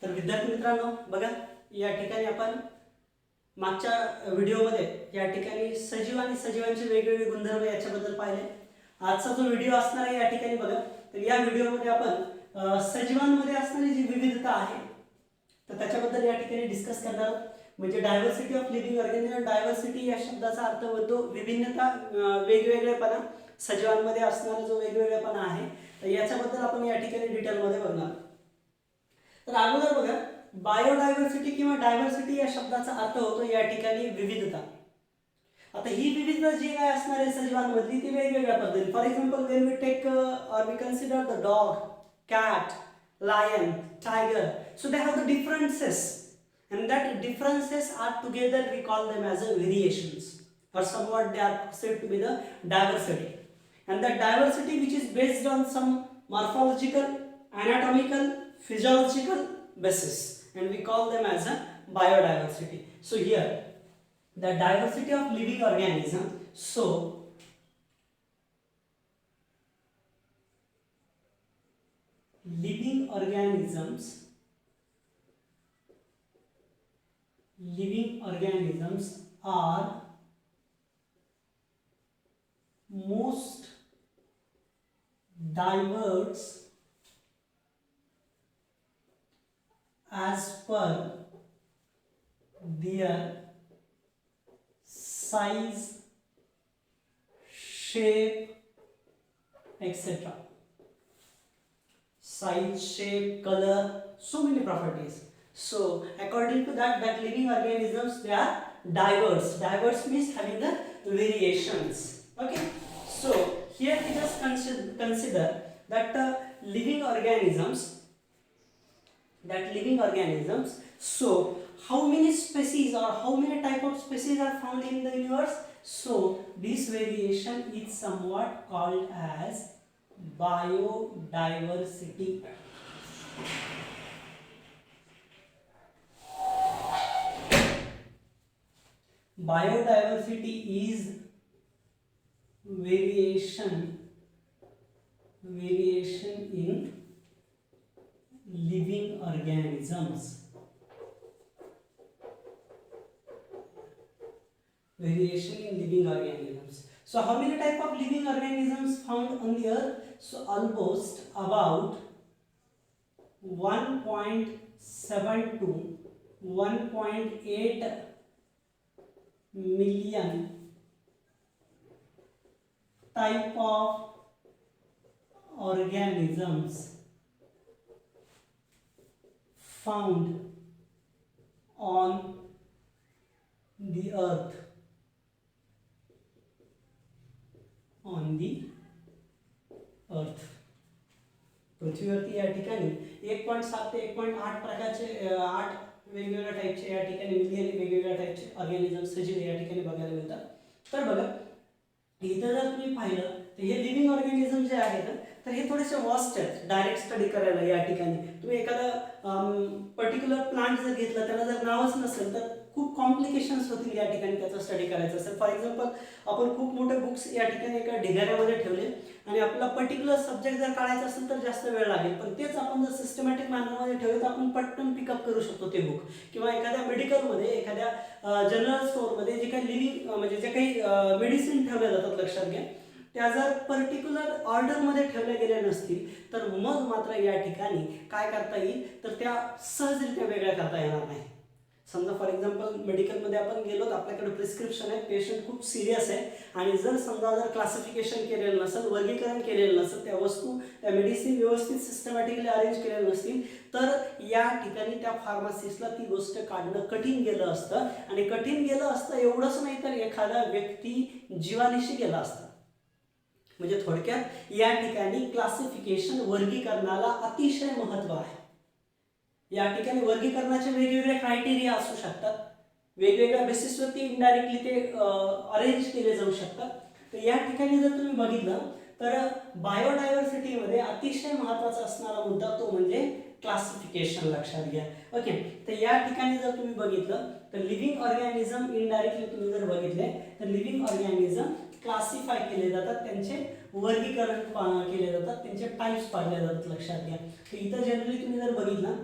तर विद्यार्थी मित्रांनो बघा, या ठिकाणी आपण मागच्या व्हिडिओमध्ये या ठिकाणी सजीव आणि सजीवांचे वेगवेगळे गुणधर्म याच्याबद्दल पाहिले. आजचा जो व्हिडिओ असणार आहे या ठिकाणी बघा, तर या व्हिडिओमध्ये आपण सजीवांमध्ये असणारी जी विविधता आहे तर त्याच्याबद्दल या ठिकाणी डिस्कस करणार आहोत. म्हणजे diversity of living organism. Diversity या शब्दाचा अर्थ होतो विभिन्नता, वेगवेगळेपणा. सजीवांमध्ये असणारा जो वेगवेगळेपणा आहे तर याच्याबद्दल आपण या ठिकाणी डिटेलमध्ये बघणार. तर अगोदर बघा, बायोडायव्हर्सिटी किंवा डायव्हर्सिटी या शब्दाचा अर्थ होतो या ठिकाणी विविधता. आता ही विविधता जी काय असणार आहे सजीवांमधली ती वेगवेगळ्या पद्धतीने. For example when we take or we consider the dog, cat, lion, tiger, so they have the differences and that differences are together we call them as a variations, or somewhat they are said to be the diversity. And that diversity which is based on some morphological, anatomical, physiological basis, and we call them as a biodiversity. So here the diversity of living organism, so living organisms are most diverse as per their size, shape, etc. Size, shape, color, so many properties. So according to that living organisms they are diverse. Diverse means having the variations. Okay. So here we just consider that living organisms. So how many species or how many type of species are found in the universe? So this variation is somewhat called as biodiversity. Biodiversity is variation in living organisms. So how many type of living organisms found on the earth? So almost about 1.7 to 1.8 million type of organisms found on the earth. पृथ्वीवरती या ठिकाणी 1.7 ते 1.8 प्रकारचे 8 वेगवेगळ्या टाईपचे या ठिकाणी million वेगवेगळ्या टाईपचे ऑर्गॅनिझम सजीव या ठिकाणी बघायला मिळतात. तर बघा, इथं जर तुम्ही पाहिलं तर हे लिव्हिंग ऑर्गॅनिझम जे आहेत तर हे थोडेसे वास्ट आहेत डायरेक्ट स्टडी करायला. या ठिकाणी तुम्ही एखादा पर्टिक्युलर प्लांट जर घेतला त्याला जर नावच नसेल तर खूप कॉम्प्लिकेशन्स होतील या ठिकाणी त्याचा स्टडी करायचा असेल. फॉर एक्झाम्पल आपण खूप मोठे बुक्स या ठिकाणी एका ढिगाऱ्यामध्ये ठेवले आणि आपला पर्टिक्युलर सब्जेक्ट जर काढायचा असेल तर जास्त वेळ लागेल. पण तेच आपण जर सिस्टमॅटिक मॅनरमध्ये ठेवले तर आपण पटकन पिकअप करू शकतो ते बुक. किंवा एखाद्या मेडिकलमध्ये, एखाद्या जनरल स्टोअरमध्ये जे काही लिव्हिंग म्हणजे जे काही मेडिसिन ठेवल्या जातात लक्षात घ्या, त्या जर पर्टिक्युलर ऑर्डरमध्ये ठेवल्या गेल्या नसतील तर मग मात्र या ठिकाणी काय करता येईल तर त्या सहजरित्या वेगळ्या करता येणार नाही. समजा फॉर एक्झाम्पल मेडिकलमध्ये आपण गेलो तर आपल्याकडे प्रिस्क्रिप्शन आहे, पेशंट खूप सिरियस आहे आणि जर समजा जर क्लासिफिकेशन केलेलं नसेल, वर्गीकरण केलेलं नसेल, त्या वस्तू त्या मेडिसिन व्यवस्थित सिस्टमॅटिकली अरेंज केलेलं नसतील तर या ठिकाणी त्या फार्मासिस्टला ती गोष्ट काढणं कठीण गेलं असतं. आणि कठीण गेलं असतं एवढंच नाही तर एखादा व्यक्ती जीवानिशी गेला असता. म्हणजे थोडक्यात या ठिकाणी क्लासिफिकेशन, वर्गीकरणाला अतिशय महत्त्व आहे. या ठिकाणी वर्गीकरणाचे वेगवेगळे क्रायटेरिया असू शकतात, वेगवेगळ्या बेसिसवरती इनडायरेक्टली ते अरेंज केले जाऊ शकतात. तर या ठिकाणी जर तुम्ही बघितलं तर बायोडायव्हर्सिटीमध्ये अतिशय महत्त्वाचा असणारा मुद्दा तो म्हणजे क्लासिफिकेशन. लक्षात घ्या. ओके. तर या ठिकाणी जर तुम्ही बघितलं तर लिव्हिंग ऑर्गॅनिझम इनडायरेक्टली तुम्ही जर बघितले तर लिव्हिंग ऑर्गॅनिझम क्लासिफाय केले जातात, त्यांचे वर्गीकरण केले जातात, त्यांचे टाइप्स पाडले जातात. लक्षात घ्या. तर इथं जनरली तुम्ही जर बघितलं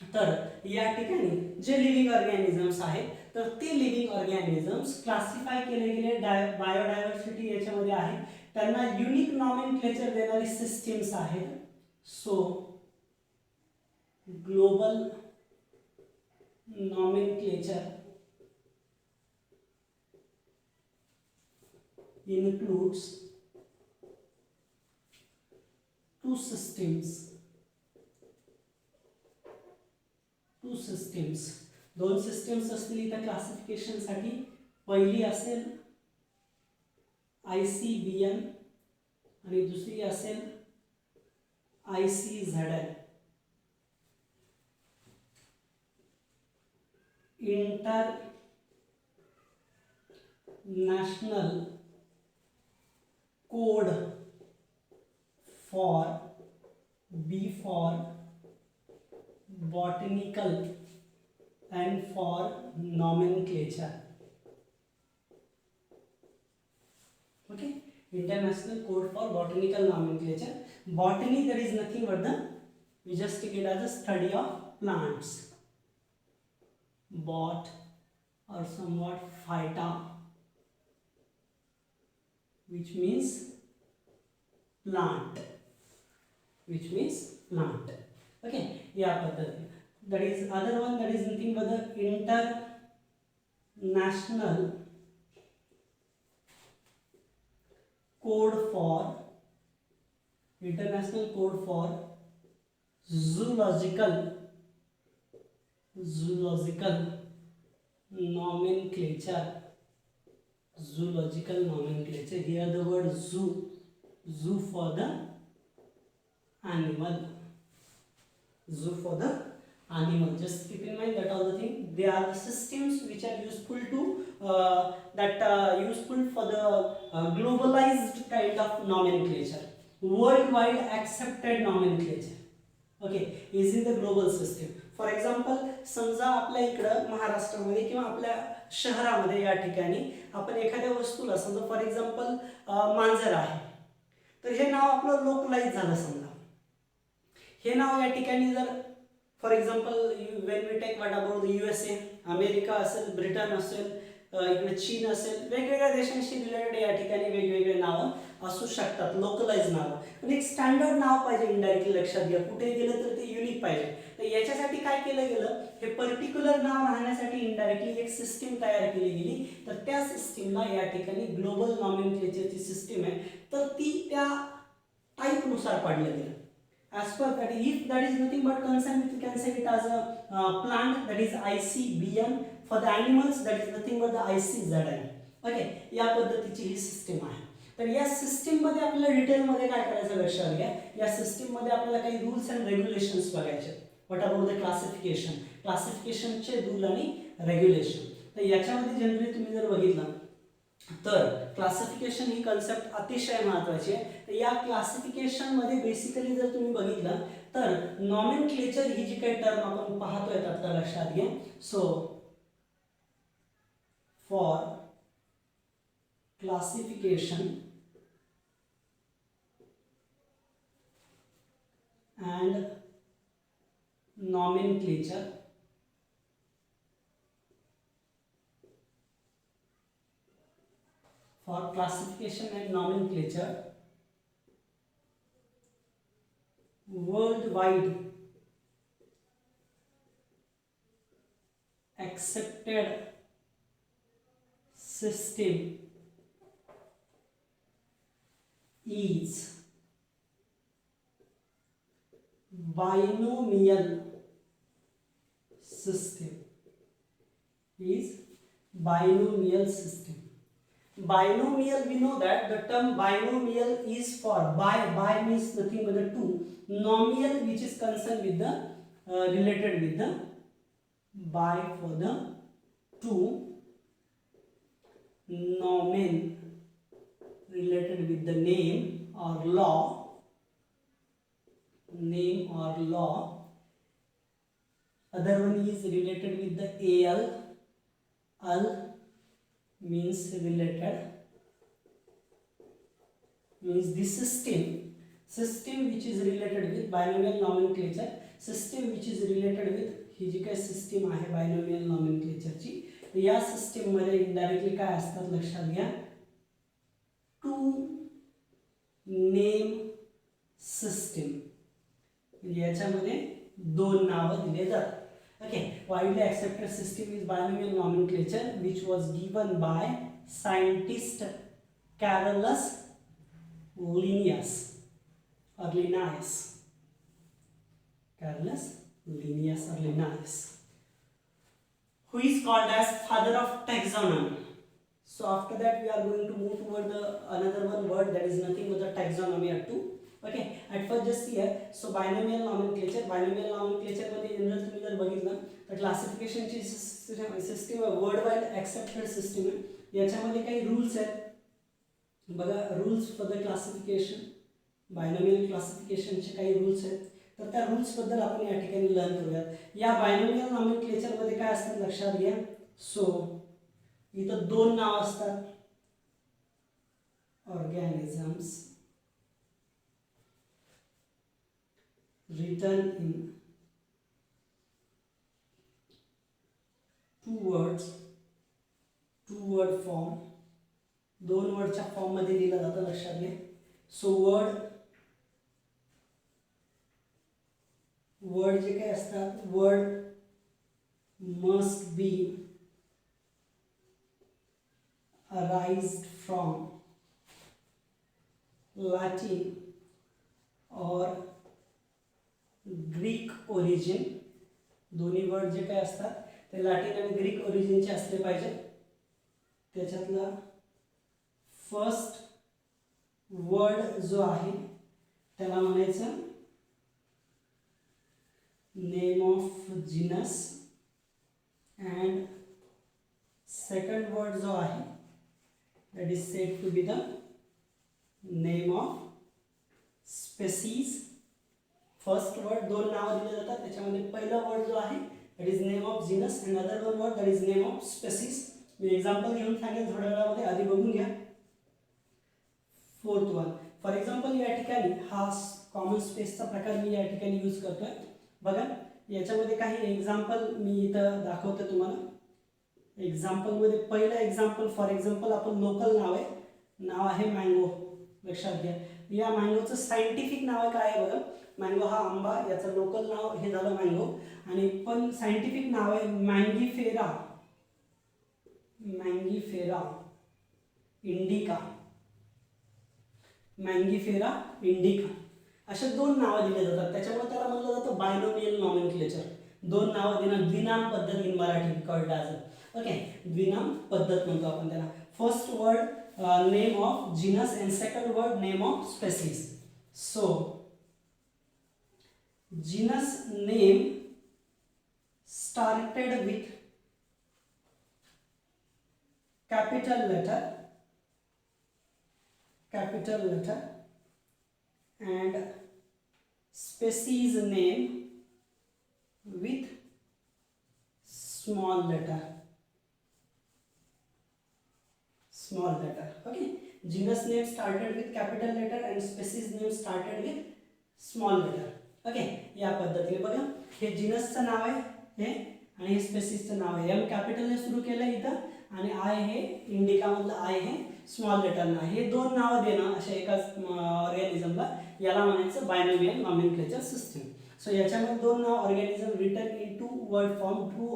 तर या ठिकाणी जे लिव्हिंग ऑर्गॅनिझम्स आहेत तर ते लिव्हिंग ऑर्गॅनिझम्स क्लासिफाय केले गेले बायोडायव्हर्सिटी याच्यामध्ये आहे, त्यांना युनिक नॉमेनक्लेचर देणारी सिस्टीम्स आहेत. सो global nomenclature includes two systems. दोन सिस्टीम्स असतील इथं क्लासिफिकेशन साठी. पहिली असेल ICBM आणि दुसरी असेल ICZN. International code for B for botanical and for nomenclature. Okay, international code for botanical nomenclature. Botany, that is nothing but the, we just take it as a study of plants. Bot or somewhat phyta, which means plant. Okay, yeah, paddhati. That is other one, that is nothing but the international code for zoological nomenclature. Here the word zoo for the animal. Just keep in mind that all the thing, they are the systems which are useful to useful for the globalized kind of nomenclature, worldwide accepted nomenclature. Okay, is in the global system. For example, समजा आपल्या इकडं महाराष्ट्रामध्ये किंवा आपल्या शहरामध्ये या ठिकाणी आपण एखाद्या वस्तूला, समजा फॉर एक्झाम्पल मांजर आहे, तर हे नाव आपलं लोकलाइज झालं. समजा हे नाव या ठिकाणी जर for example when we take what about USA, America असेल, ब्रिटन असेल, इकडे चीन असेल, वेगवेगळ्या देशांशी रिलेटेड या ठिकाणी वेगवेगळे नावं असू शकतात, लोकलाइज नावं. पण एक स्टँडर्ड नाव पाहिजे, इनडायरेक्टली लक्षात घ्या, कुठे गेलं तर ते युनिक पाहिजे. तर याच्यासाठी काय केलं गेलं, हे पर्टिक्युलर नाव राहण्यासाठी इनडायरेक्टली एक सिस्टीम तयार केली गेली. तर त्या सिस्टीमला या ठिकाणी ग्लोबल नॉमेनक्लेचरची सिस्टीम आहे, तर ती त्या टाईपनुसार पाडलं गेलं. As per that, if that is nothing but concern, we can say it as a plant, that is ICBM. For the animals, that is nothing but the ICZN. Okay, या पद्धतीची ही system आहे. तर या सिस्टीम मध्ये आपल्याला detail मध्ये काय करायचं लक्षात घ्या, या सिस्टीम मध्ये आपल्याला काही रूल्स अँड रेग्युलेशन्स बघायचे. व्हॉट अबाउट द क्लासिफिकेशनचे रूल आणि रेग्युलेशन. तर याच्यामध्ये जनरली तुम्ही जर बघितलं तर क्लासिफिकेशन ही कन्सेप्ट अतिशय महत्त्वाची आहे. तर या क्लासिफिकेशन मध्ये बेसिकली जर तुम्ही बघितलं तर नॉमेनक्लेचर ही जी काही टर्म आपण पाहतोय आता लक्षात घ्या. So for classification and nomenclature, worldwide accepted system is binomial system. Binomial, we know that the term binomial is for bi means nothing but the two, nomial which is concerned with the related with the bi for the two, nomen related with the name or law, other one is related with the al means related, means the system which is related with binomial nomenclature, system which is related with ही जी काही system आहे binomial नॉमेनक्लेचरची, या system मध्ये indirectly काय असतात लक्षात घ्या, to name system, याच्यामध्ये दोन नाव दिले जातात. Okay, widely accepted system is binomial nomenclature which was given by scientist Carolus Linnaeus or Linnaeus. Carolus Linnaeus or Linnaeus, who is called as father of taxonomy. So after that we are going to move toward the another one word that is nothing but the taxonomy at two. Okay, at first just here, so binomial nomenclature मध्ये general तुम्ही जर बघितलं तर classification ची system world wide accepted system आहे. याच्यामध्ये काही rules आहेत बघा, rules for the classification, binomial क्लासिफिकेशनचे काही रूल्स आहेत, तर त्या रूल्स बद्दल आपण या ठिकाणी लर्न करूया. या बायनॉमियल नॉमेनक्लेचर मध्ये काय असतं लक्षात घ्या. सो इथं दोन नाव असतात, organisms written in two word form, दोन वर्डच्या फॉर्म मध्ये दिला जातं लक्षात घ्या. सो वर्ड जे काही असतात, word must be arised from Latin or Greek origin. दोन्ही वर्ड जे काय असतात ते लॅटिन आणि ग्रीक ओरिजिनचे असले पाहिजे. त्याच्यातला फर्स्ट वर्ड जो आहे त्याला म्हणायचं name of genus, and second word जो आहे that is said to be the name of species. First word दोन नाव दिले जातात, त्याच्यामध्ये पहिला वर्ड जो आहे that is name of genus and other one word that is name of species. मी एक्झाम्पल घेऊन सांगेल थोड्या वेळामध्ये, आधी बघून घ्या. फोर्थ वन फॉर एक्झाम्पल या ठिकाणी हा कॉमन स्पेसचा प्रकार मी या ठिकाणी यूज करतोय. बघा याच्यामध्ये काही एक्झाम्पल मी इथं दाखवतो तुम्हाला. एक्झाम्पलमध्ये पहिलं एक्झाम्पल फॉर एक्झाम्पल आपण लोकल नाव आहे मँगो. लक्षात घ्या या मँगोचं सायंटिफिक नाव काय आहे बघा. मँगो हा आंबा, याचं लोकल नाव हे झालं मँगो, आणि पण सायंटिफिक नाव आहे मँगीफेरा इंडिका. मँगीफेरा इंडिका अशा दोन नावं दिले जातात. त्याच्यामुळे त्याला म्हणलं जातं बायनॉमियल नॉमेनक्लेचर. दोन नावं देणं, द्विनाम पद्धत इन मराठी कॉल्ड ॲज. ओके, द्विनाम पद्धत म्हणतो आपण त्याला. First word name of genus and second word name of species. So genus name started with capital letter and species name with small letter. Okay, genus name started with capital letter and species name started with small letter. Okay, या पद्धतीने बघा हे जीनसचं नाव आहे हे, आणि हे स्पेसीसचं नाव आहे. M कॅपिटलने सुरू केलं इथं, आणि आय हे इंडिका मधलं आय हे स्मॉल लेटरनं. हे दोन नावं देणं अशा एकाच ऑर्गॅनिझमला, याला म्हणायचं बायनॉमियल नॉमेनक्लेचर सिस्टीम. सो याच्यामध्ये दोन नाव organism return in two word form, two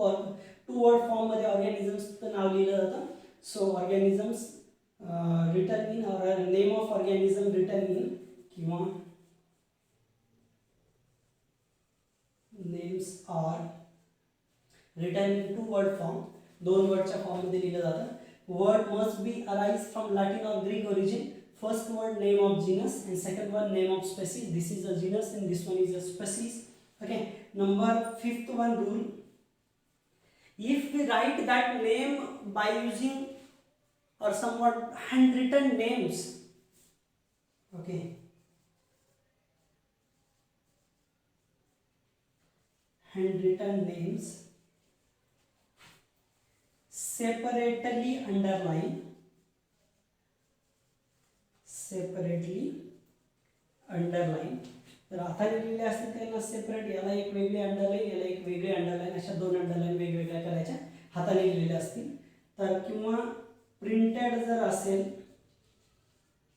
word form मध्ये ऑर्गॅनिझम्सचं नाव लिहिलं जातं. सो ऑर्गॅनिझम्स रिटर्न इन और नेम ऑफ ऑर्गॅनिझम रिटर्न इन, किंवा names are written in two word form. दोन वर्डच्या फॉर्म मध्ये लिहिलं जातं. Word must be arise from Latin or Greek origin. First word name of genus and second word name of species. This is a genus and this one is a species. Okay. Number fifth one rule. If we write that name by using or somewhat handwritten names, okay, handwritten names separately underline underline. तर हाताने लिहिले असतील त्यांना separate, याला एक वेगळी underline, याला एक वेगळी अंडरलाईन, अशा 2 अंडरलाईन वेगवेगळ्या करायच्या हाताने लिहिलेल्या असतील तर. किंवा प्रिंटेड जर असेल,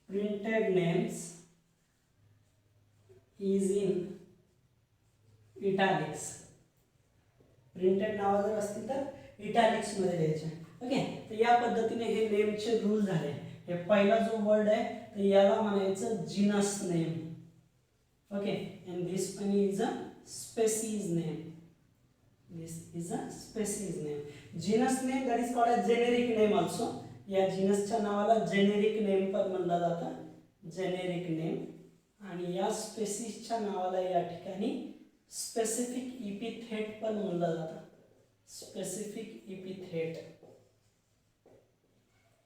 printed names is in इटॅलिक्स. Printed नावं जर असतील तर इटॅलिक्स मध्ये द्यायचे. ओके, तर या पद्धतीने हे नेमचे रूल झाले. हे पहिला जो वर्ड आहे तर याला म्हणायचं genus name. Okay, and this one is a species name. This is a species name. Genus name, that is called a generic name also. या जीनसच्या नावाला जेनेरिक नेम पण म्हणलं जातं, जेनेरिक नेम. आणि या स्पेसिसच्या नावाला या ठिकाणी स्पेसिफिक इपिथेट पण म्हणलं जातं, स्पेसिफिक इपिथेट,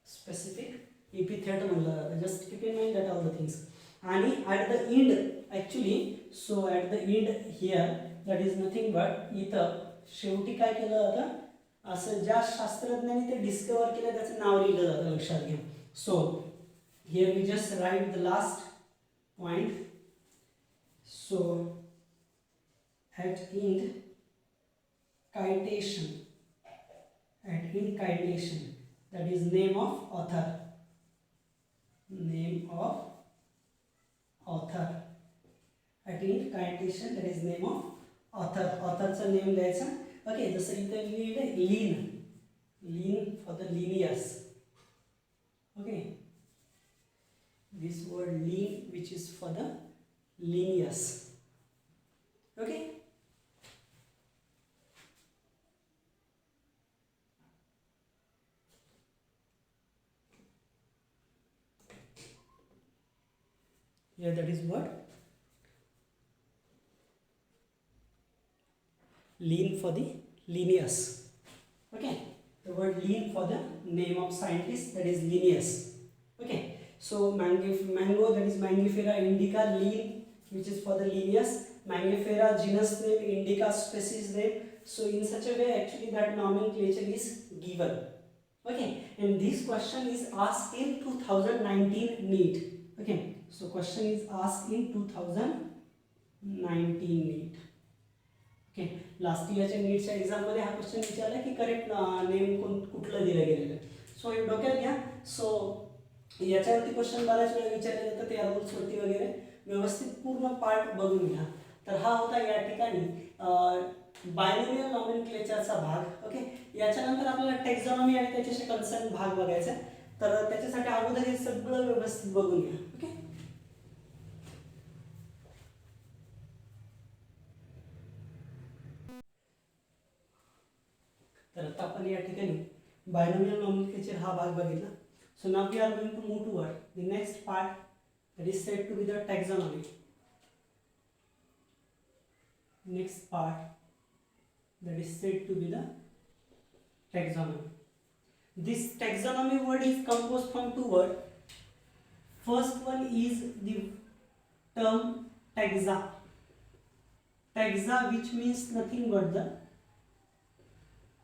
स्पेसिफिक इपिथेट म्हणलं जातं. Just keep in mind that all the things. आणि at the end actually, so at the end here that is nothing but, इथं शेवटी काय केलं जातं, असं ज्या शास्त्रज्ञांनी ते डिस्कवर केलं त्याचं नाव लिहिलं जातं, लक्षात घ्या. So here we just write the last point. So at end citation, at end citation, that is name of author, name of author. At end citation, that is name of author. Author चा name द्यायचा. Okay, जसं इथे लिहिलं lean, lean for the Linnaeus. Okay, this word lean which is for the lineus. Okay, here that is what lean for the Linnaeus. Okay, the word lean for the name of scientist, that is Linnaeus. Okay, so mango, that is Mangifera indica, lean which is for the Linnaeus, Mangifera genus name, indica species name. So in such a way actually that nomenclature is given. Okay, and this question is asked in 2019 NEET. Okay, so question is asked in 2019 NEET. Okay, last इयरच्या नीटच्या एक्झाममध्ये हा question विचारला की correct name कुठलं दिलं गेलेलं. सो हे डोक्यात घ्या. सो याच्यावरती क्वेश्चन बऱ्याच वेळा विचारले जातात, त्या रूल्सवरती वगैरे व्यवस्थित पूर्ण पार्ट बघून घ्या. तर हा होता या ठिकाणी बायनोमियल नॉमेनक्लेचरचा भाग. ओके, याच्यानंतर आपल्याला टेक्झॉनॉमी आणि त्याच्याशी कन्सर्न भाग बघायचा. तर त्याच्यासाठी अगोदर हे सगळं व्यवस्थित बघून घ्या. ओके, तर आता आपण या ठिकाणी बायनोमियल नॉमेनक्लेचर हा भाग बघितला. So now we are going to move toward the next part, that is said to be the taxonomy. Next part, that is said to be the taxonomy. This taxonomy word is composed from two words. First one is the term taxa. Taxa, which means nothing but the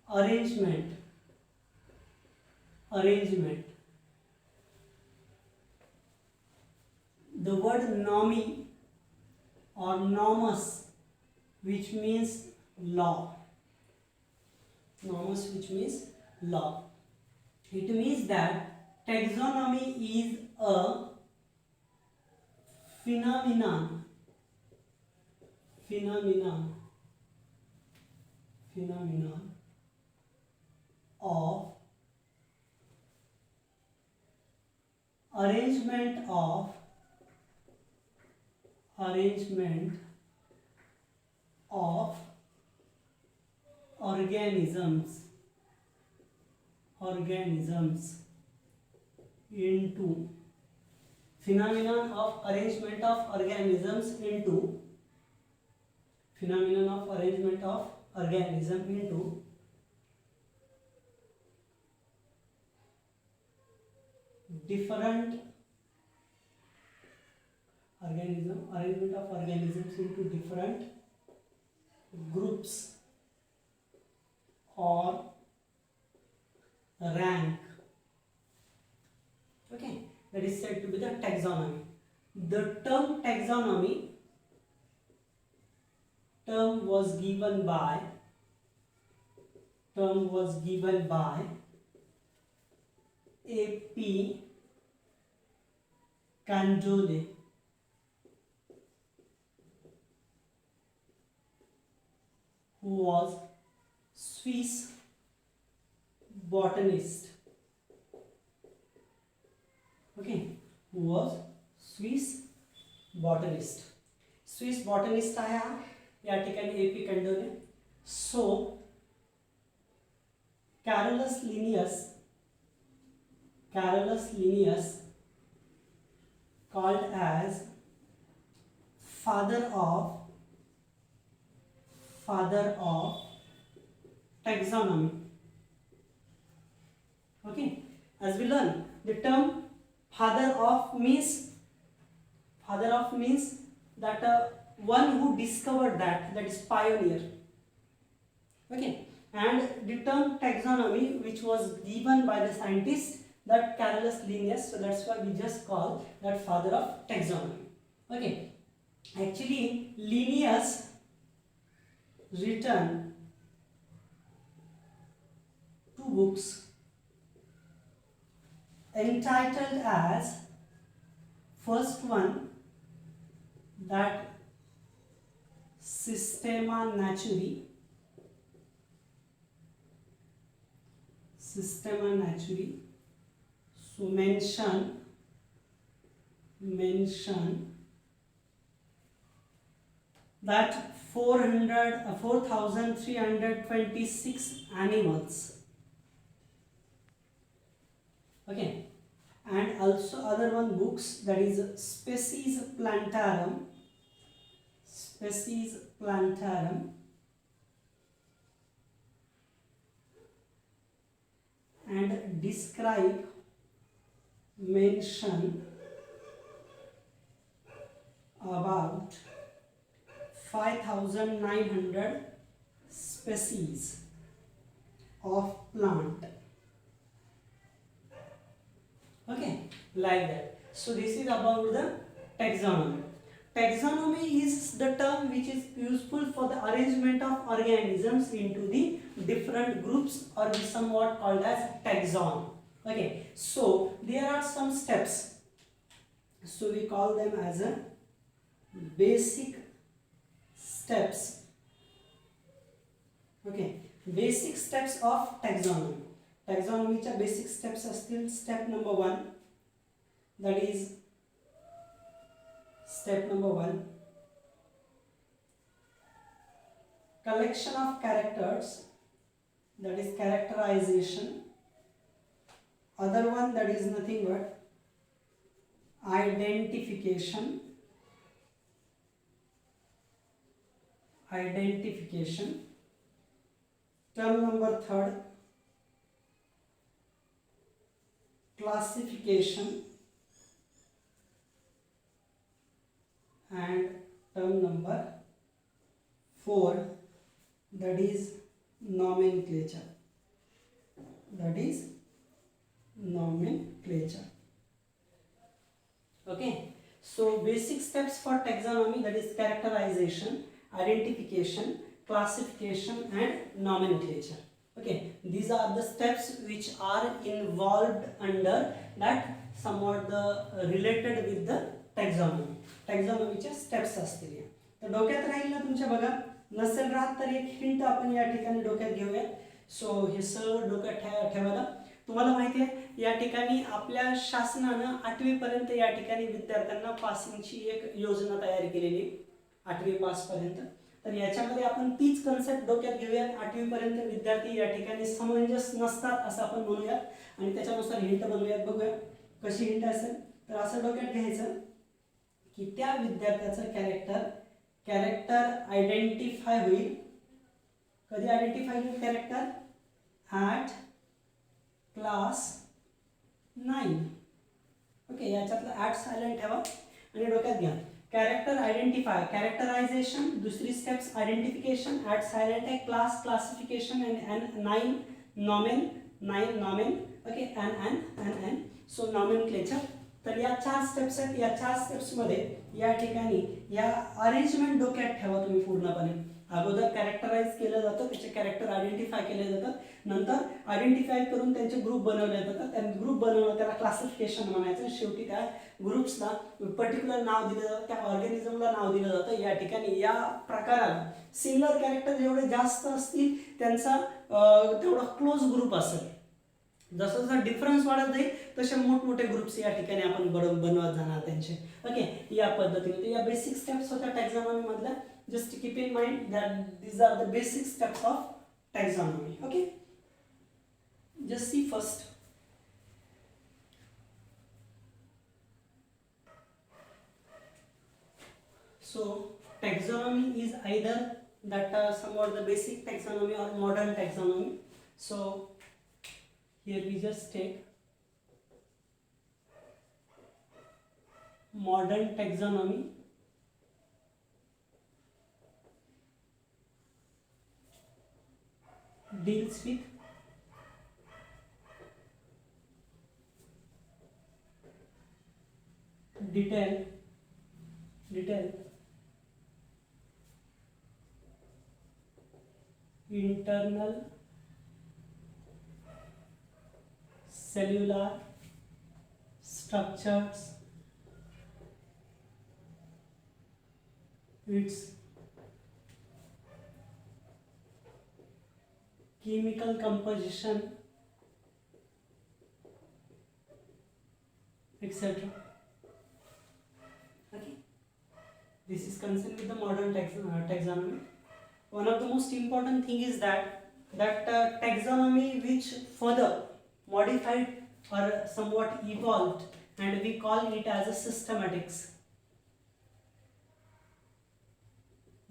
arrangement. The word nomi or nomus, which means law. Nomus, which means law. It means that taxonomy is a phenomenon of arrangement of organisms into phenomenon of arrangement of organism into different arrangement of organisms into different groups or rank. Okay, that is said to be the taxonomy. The term taxonomy was given by A.P. Candolle, who was Swiss botanist. Okay, who was Swiss botanist. Swiss botanist आहे हा या ठिकाणी A.P. Candolle. So Carolus Linnaeus called as father of taxonomy. Okay, as we learn, the term father of means that one who discovered that is pioneer. Okay, and the term taxonomy, which was given by the scientist, that Carolus Linnaeus, so that's why we just call that father of taxonomy. Okay, actually Linnaeus written 2 books entitled as, first one, that Systema Naturae, so mention that 4,326 animals. Okay, and also other one books, that is Species Plantarum, and describe, mention about 5,900 species of plant. Okay, like that. So this is about the taxonomy. Taxonomy is the term which is useful for the arrangement of organisms into the different groups, or is somewhat called as taxon. Okay, so there are some steps, so we call them as a basic steps. Okay, basic steps of taxonomy. Taxonomyच्या basic steps असतील. Step number 1, that is collection of characters, that is characterization. Other one, that is nothing but identification. Term number 3, classification, and term number 4, that is nomenclature. Okay, so basic steps for taxonomy, that is characterization, identification, classification, and nomenclature. Okay, these are the steps which are involved under that, somewhat the related with the taxonomy. taxonomyच्या steps असतील. तर डोक्यात राहील ना तुमच्या, बघा नसेल राहत तर एक हिंट आपण या ठिकाणी डोक्यात घेऊया. सो हे सगळं डोक्यात ठेवायला. तुम्हाला माहिती आहे, या ठिकाणी आपल्या शासनानं 8वी पर्यंत या ठिकाणी विद्यार्थ्यांना पासिंगची एक योजना तयार केलेली, 8वी पास पर्यंत. तर याच्यामध्ये आपण तीच कन्सेप्ट डोक्यात घेऊयात. 8वी पर्यंत विद्यार्थी या ठिकाणी समंजस नसतात असं आपण म्हणूयात, आणि त्याच्यानुसार हिंट बनवूयात. बघूया कशी हिंट असेल. तर असं डोक्यात घ्यायचं की त्या विद्यार्थ्याचं कॅरेक्टर आयडेंटिफाय होईल. कधी आयडेंटिफाय होईल कॅरेक्टर? At class 9. ओके, याच्यातलं ॲट सायलेंट ठेवा आणि डोक्यात घ्या. कॅरेक्टर आयडेंटिफाय, कॅरेक्टरायझेशन, दुसरी स्टेप्स आयडेंटिफिकेशन, ॲट सायलेंट आहे, class classification, and 9 nomen. Okay, and. So nomenclature. तर या 4 स्टेप्स आहेत. या 4 स्टेप्समध्ये या ठिकाणी या अरेंजमेंट डोक्यात ठेवा तुम्ही पूर्णपणे. अगोदर कॅरेक्टराइज केलं जातं, त्याचे कॅरेक्टर आयडेंटिफाय केले जातात, नंतर आयडेंटिफाय करून त्यांचे ग्रुप बनवले जातात. त्या ग्रुप बनवणं त्याला क्लासिफिकेशन म्हणायचं. शेवटी त्या ग्रुप्सला पर्टिक्युलर नाव दिलं जातं, त्या ऑर्गॅनिझमला नाव दिलं जातं. या ठिकाणी या प्रकाराला सिमिलर कॅरेक्टर जेवढे जास्त असतील त्यांचा तेवढा क्लोज ग्रुप असेल. जसं जसं डिफरन्स वाढत जाईल तसे मोठमोठे ग्रुप्स या ठिकाणी आपण बनवत जाणार त्यांचे. ओके, या पद्धतीने या बेसिक स्टेप्स होत्या टॅक्झॉनॉमी मधल्या. Just keep in mind that these are the basic steps of taxonomy. Okay, just see first. So taxonomy is either that somewhat the basic taxonomy or modern taxonomy. So here we just take modern taxonomy. Deals with detail internal cellular structures, its chemical composition, etc. Okay, this is concerned with the modern taxonomy. One of the most important thing is that taxonomy which further modified or somewhat evolved, and we call it as a systematics.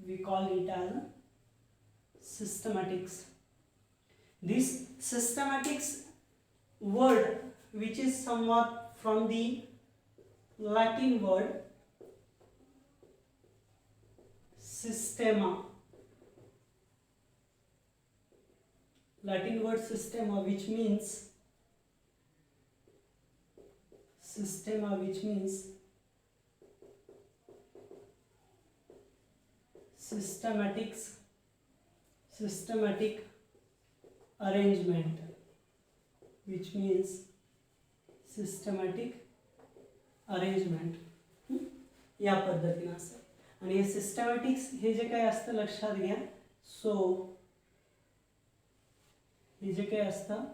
We call it as a systematics. This systematics word, which is somewhat from the Latin word systema. Latin word systema, which means systematic arrangement, which means systematic arrangement. या पद्धतीने असतं. आणि हे सिस्टमॅटिक्स हे जे काही असतं लक्षात घ्या. सो हे जे काही असतं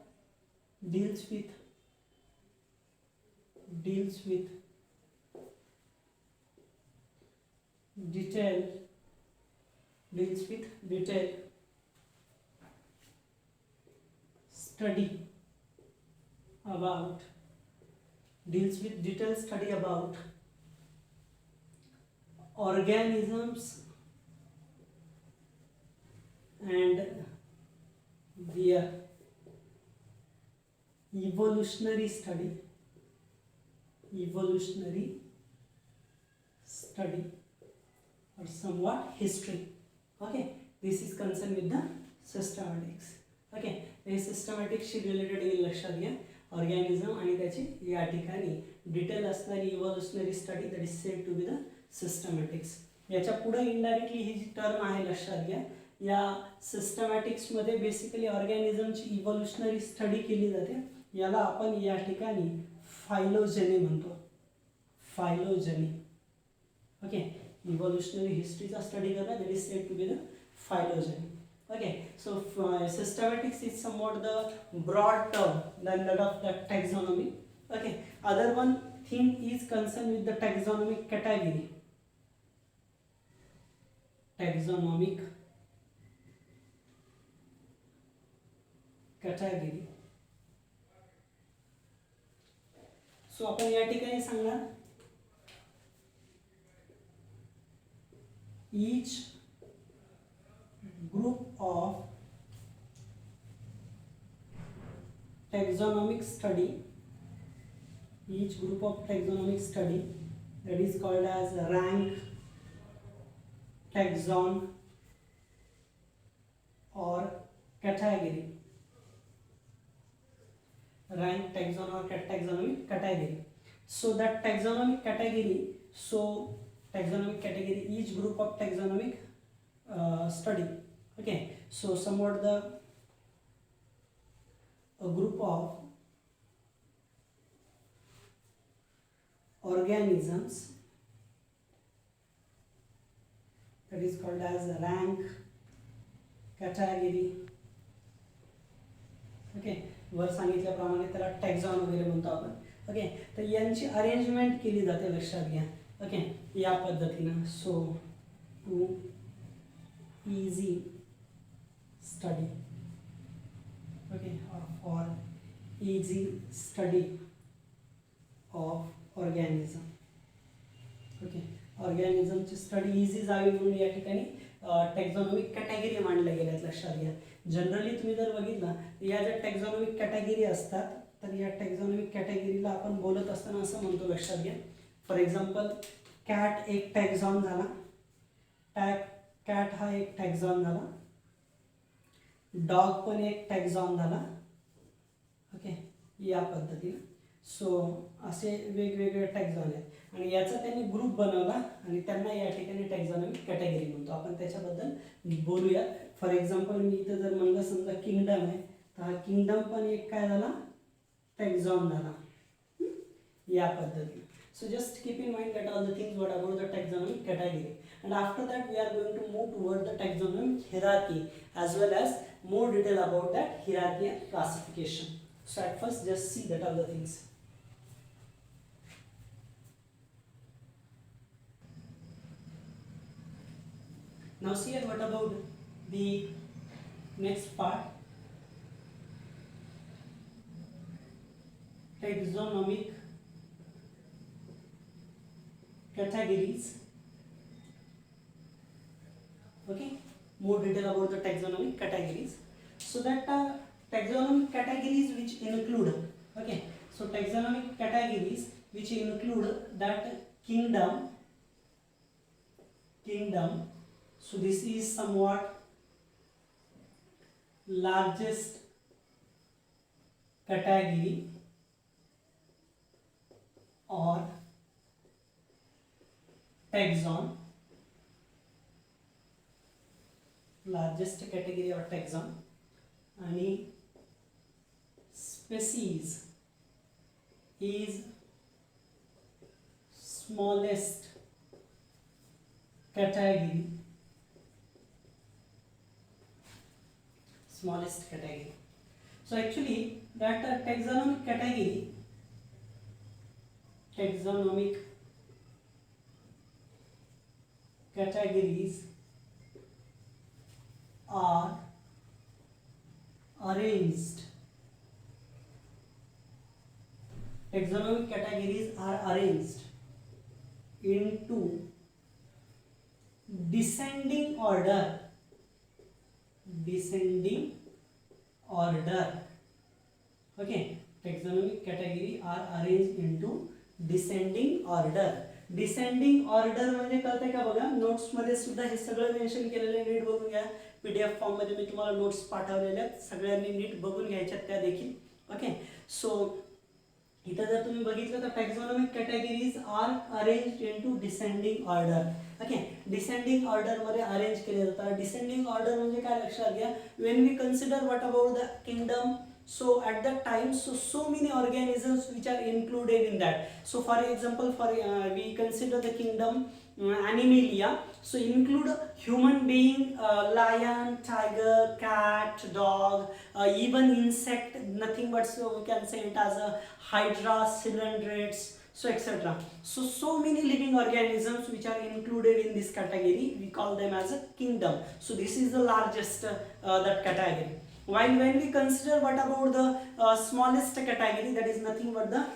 deals with detail study about organisms and their evolutionary study or somewhat history. Okay, this is concerned with the systematics. Okay, हे सिस्टमॅटिक्सशी रिलेटेड येईल लक्षात घ्या. ऑर्गॅनिझम आणि त्याची या ठिकाणी डिटेल असणारी evolutionary study that is said to be the systematics. याच्या पुढे इनडायरेक्टली ही जी टर्म आहे लक्षात घ्या. या सिस्टमॅटिक्समध्ये बेसिकली ऑर्गॅनिझमची इव्होल्युशनरी स्टडी केली जाते. याला आपण या ठिकाणी फायलोजेनी म्हणतो. फायलोजेनी. ओके, इव्होल्युशनरी हिस्ट्रीचा स्टडी करणं that is said to be the phylogeny. Okay, so systematics is somewhat the broad term than that of the taxonomy. Okay, other one thing is concerned with the taxonomic category. Taxonomic category. So आपण या ठिकाणी सांगणार each group of taxonomic study that is called as rank, taxon or category. Rank, taxon or taxonomic category. So that taxonomic category, each group of taxonomic study. Okay, so somewhat a group of organisms that is called as rank category. Okay, वर सांगितल्याप्रमाणे त्याला टॅक्झॉन वगैरे म्हणतो आपण. Okay, तर यांची arrangement केली जाते, लक्षात घ्या. ओके, या पद्धतीनं. So to easy study. Okay, for easy study of organism. Okay, ऑर्गॅनिझमची स्टडी इझी जावी म्हणून या ठिकाणी टॅक्झॉनॉमिक कॅटेगरी मांडल्या गेल्यात, लक्षात घ्या. जनरली तुम्ही जर बघितलं या ज्या टॅक्झॉनॉमिक कॅटेगरी असतात, तर या टॅक्झॉनॉमिक कॅटेगरीला आपण बोलत असताना असं म्हणतो, लक्षात घ्या. फॉर एक्झाम्पल कॅट एक टॅक्झॉन झाला, कॅट हा एक टॅक्झॉन झाला, डॉग पण एक टॅक्झॉन झाला. ओके, या पद्धतीने. सो असे वेगवेगळे टॅक्झॉन आहेत आणि याचा त्यांनी ग्रुप बनवला आणि त्यांना या ठिकाणी टॅक्झॉनॉमिक कॅटेगरी म्हणतो. आपण त्याच्याबद्दल बोलूया. फॉर एक्झाम्पल मी इथं जर म्हणलं समजा किंगडम आहे, तर हा किंगडम पण एक काय झाला, टॅक्झॉन झाला, या पद्धतीने. So just keep in mind that all the things what about the taxonomic category, and after that we are going to move toward the taxonomic hierarchy as well as more detail about that hierarchy and classification. So at first just see that all the things. Now see what about the next part, taxonomic categories. Okay, more detail about the taxonomic categories. So that taxonomic categories which include, okay, so taxonomic categories which include that kingdom. So this is somewhat largest category or taxon, largest category or taxon, आणि species is smallest category. So actually that taxonomic categories are arranged. Taxonomic categories are arranged into descending order. Okay, taxonomic category are arranged into descending order. Descending order म्हणजे कळतंय का बघा, notes मध्ये सुद्धा हे सगळं mention केलेलं आहे, नीट बघून घ्या. पीडीएफ फॉर्म मध्ये मी तुम्हाला नोट्स पाठवलेल्या आहेत, सगळ्यांनी नीट बघून घ्यायच्यात त्या देखील. ओके, सो इथं जर तुम्ही बघितलं तर taxonomic categories are arranged into descending order. Okay, descending order मध्ये अरेंज केले जातात. डिसेंडिंग ऑर्डर म्हणजे काय, लक्षात घ्या. When we consider what about the kingdom, so at that time so many organisms which are included in that. So for example, we consider the kingdom Animalia, so include human being, lion, tiger, cat, dog, even insect, nothing but, so we can say it as a hydra, cylindrids, so etc. So many living organisms which are included in this category, we call them as a kingdom. So this is the largest that category. While when we consider what about the smallest category, that is nothing but the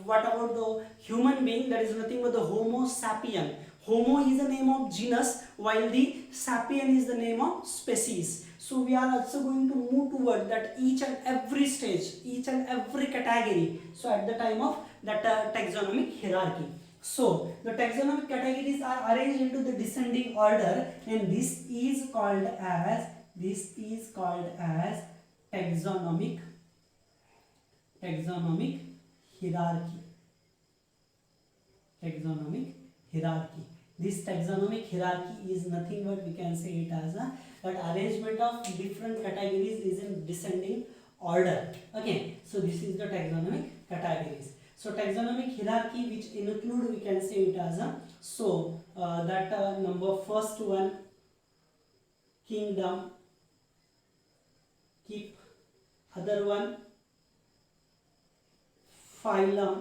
what about the human being, that is nothing but the Homo sapien. Homo is the name of genus, while the sapien is the name of species. So we are also going to move toward that each and every stage, each and every category. So at the time of that taxonomic hierarchy. So the taxonomic categories are arranged into the descending order, and this is called as taxonomic hierarchy. taxonomic hierarchy. This taxonomic hierarchy is nothing but we can say it as a that arrangement of different categories is in descending order. Okay, so this is the taxonomic categories. So taxonomic hierarchy which include we can say it as a number first one kingdom, keep, other one phylum,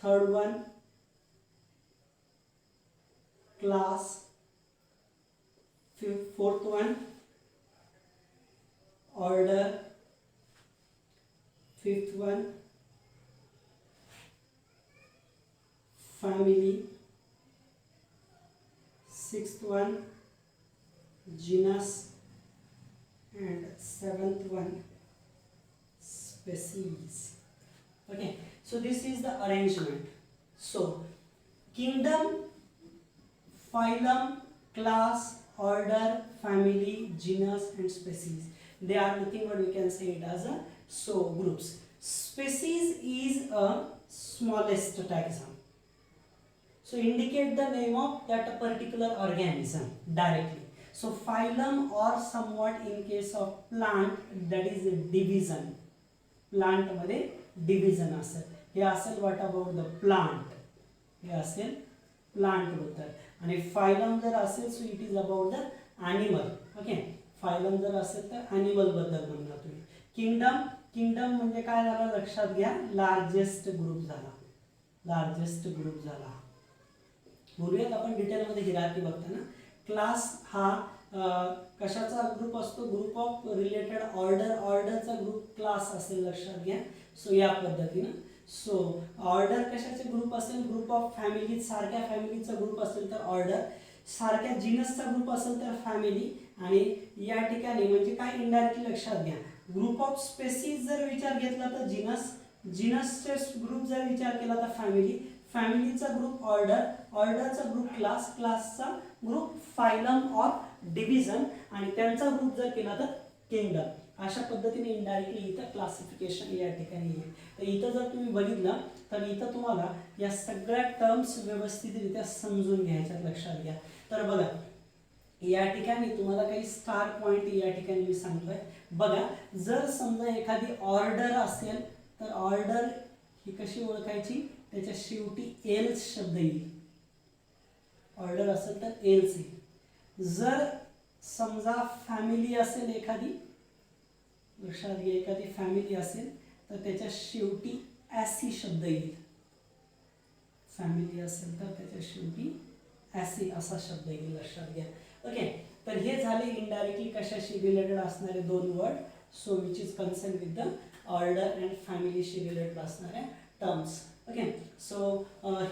third one class, fourth one order, fifth one family, sixth one genus, and seventh one species. Okay, so this is the arrangement. So kingdom, phylum, class, order, family, genus, and species, they are nothing but we can say it as a groups. Species is a smallest taxon, so indicate the name of that particular organism directly. So phylum or somewhat in case of plant, that is a division. Plant मध्ये division असेल, हे असेल what about the plant, हे असेल plant बद्दल. आणि phylum जर असेल so it is about the animal. Okay, phylum जर असेल तर animal बद्दल म्हणणार तुम्ही. kingdom म्हणजे काय झालं लक्षात घ्या, लार्जेस्ट ग्रुप झाला. बोलूयात आपण डिटेल मध्ये हिरार्की बघताना. क्लास हा कशाचा ग्रुप असतो, ग्रुप ऑफ रिलेटेड ऑर्डरचा ग्रुप क्लास असेल लक्षात घ्या. सो या पद्धतीने सो ऑर्डर कशाचे ग्रुप असेल, ग्रुप ऑफ फॅमिली, सारख्या फॅमिलीचा ग्रुप असेल तर ऑर्डर, सारख्या जीनसचा ग्रुप असेल तर फॅमिली. आणि या ठिकाणी म्हणजे काय इनडायरेक्टली लक्षात घ्या, ग्रुप ऑफ स्पेसीज जर विचार घेतला तर जीनसचे ग्रुप जर विचार केला तर फॅमिलीचा ग्रुप ऑर्डरचा ग्रुप क्लासचा ग्रुप फायलम ऑर डिव्हिजन, आणि त्यांचा ग्रुप जर केला तर किंगडम. अशा पद्धतीने इनडायरेक्टली इथं क्लासिफिकेशन या ठिकाणी येईल. तर इथं जर तुम्ही बघितलं तर इथं तुम्हाला या सगळ्या टर्म्स व्यवस्थितरित्या समजून घ्यायच्यात, लक्षात घ्या. तर बघा या ठिकाणी तुम्हाला काही स्टार पॉइंट या ठिकाणी मी सांगतोय. बघा जर समजा एखादी ऑर्डर असेल तर ऑर्डर ही कशी ओळखायची, त्याच्या शेवटी एल्स शब्द येईल. ऑर्डर असेल तर एल्स येईल. जर समजा फॅमिली असेल एखादी, लक्षात घ्या एखादी फॅमिली असेल तर त्याच्या शेवटी ॲसी शब्द येईल. फॅमिली असेल तर त्याच्या शेवटी ॲसी असा शब्द येईल, लक्षात घ्या. ओके, तर हे झाले इनडायरेक्टली कशाशी रिलेटेड असणारे दोन word. So which is concern with the order and फॅमिलीशी रिलेटेड असणाऱ्या टर्म्स. ओके, सो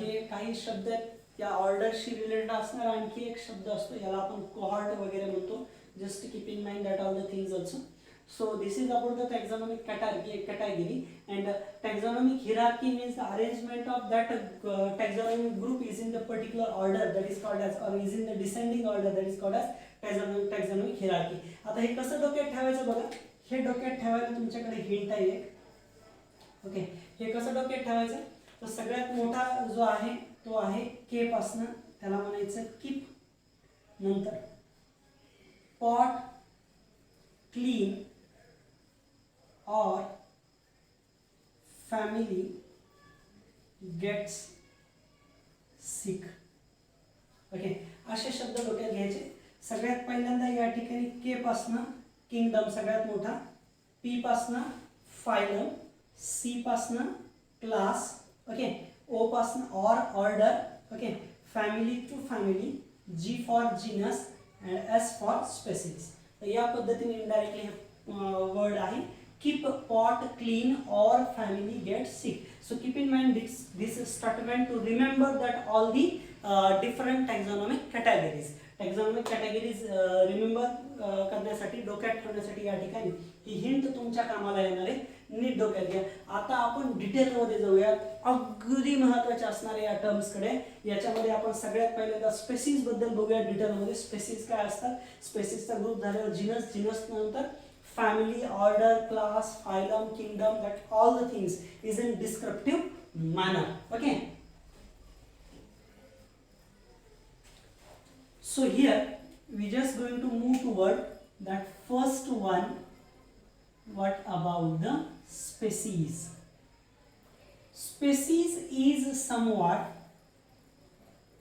हे काही शब्द या ऑर्डरशी रिलेटेड असणारा आणखी एक शब्द असतो, याला आपण कोहॉर्ट वगैरे म्हणतो. Just keep in mind that all the things also. So this is about the taxonomic category, and taxonomic hierarchy means the arrangement of that taxonomic group is in the particular order that is called as, or is in the descending order that is called as taxonomic hierarchy. आता हे कसं डोक्यात ठेवायचं बघा, हे डोक्यात ठेवायला तुमच्याकडे hint आहे एक. ओके, हे कसं डोक्यात ठेवायचं, तर सगळ्यात मोठा जो आहे तो आहे के पासून, त्याला म्हणायचं कीप. नंतर pot, clean or family gets sick. Okay, असे शब्द डोक्यात घ्यायचे. सगळ्यात पहिल्यांदा या ठिकाणी के पासन किंगडम सगळ्यात मोठा, पी पासन फायलम, सी पासन क्लास, ओके, ओ पासन order, okay, family to family, G for genus and S for species. तर या पद्धतीने इनडायरेक्टली वर्ड आहे. Keep pot clean or family gets sick. So keep in mind this statement to remember that all the different taxonomic categories remember करण्यासाठी, डोक्यात ठेवण्यासाठी या ठिकाणी ही hint तुमच्या कामाला येणार आहे. नीट डोक्यात घ्या. आता आपण डिटेलमध्ये जाऊया अगदी महत्त्वाचे असणारे या टर्म्सकडे. याच्यामध्ये आपण सगळ्यात पहिल्यांदा स्पेसीज बद्दल बघूया डिटेलमध्ये. स्पेसीज काय असतात, स्पेसीजचा ग्रुप झाल्यावर जीनस नंतर family, order, class, phylum, kingdom, that all the things is in descriptive manner. Okay, so here we just going to move toward that first one. What about the species? Species is somewhat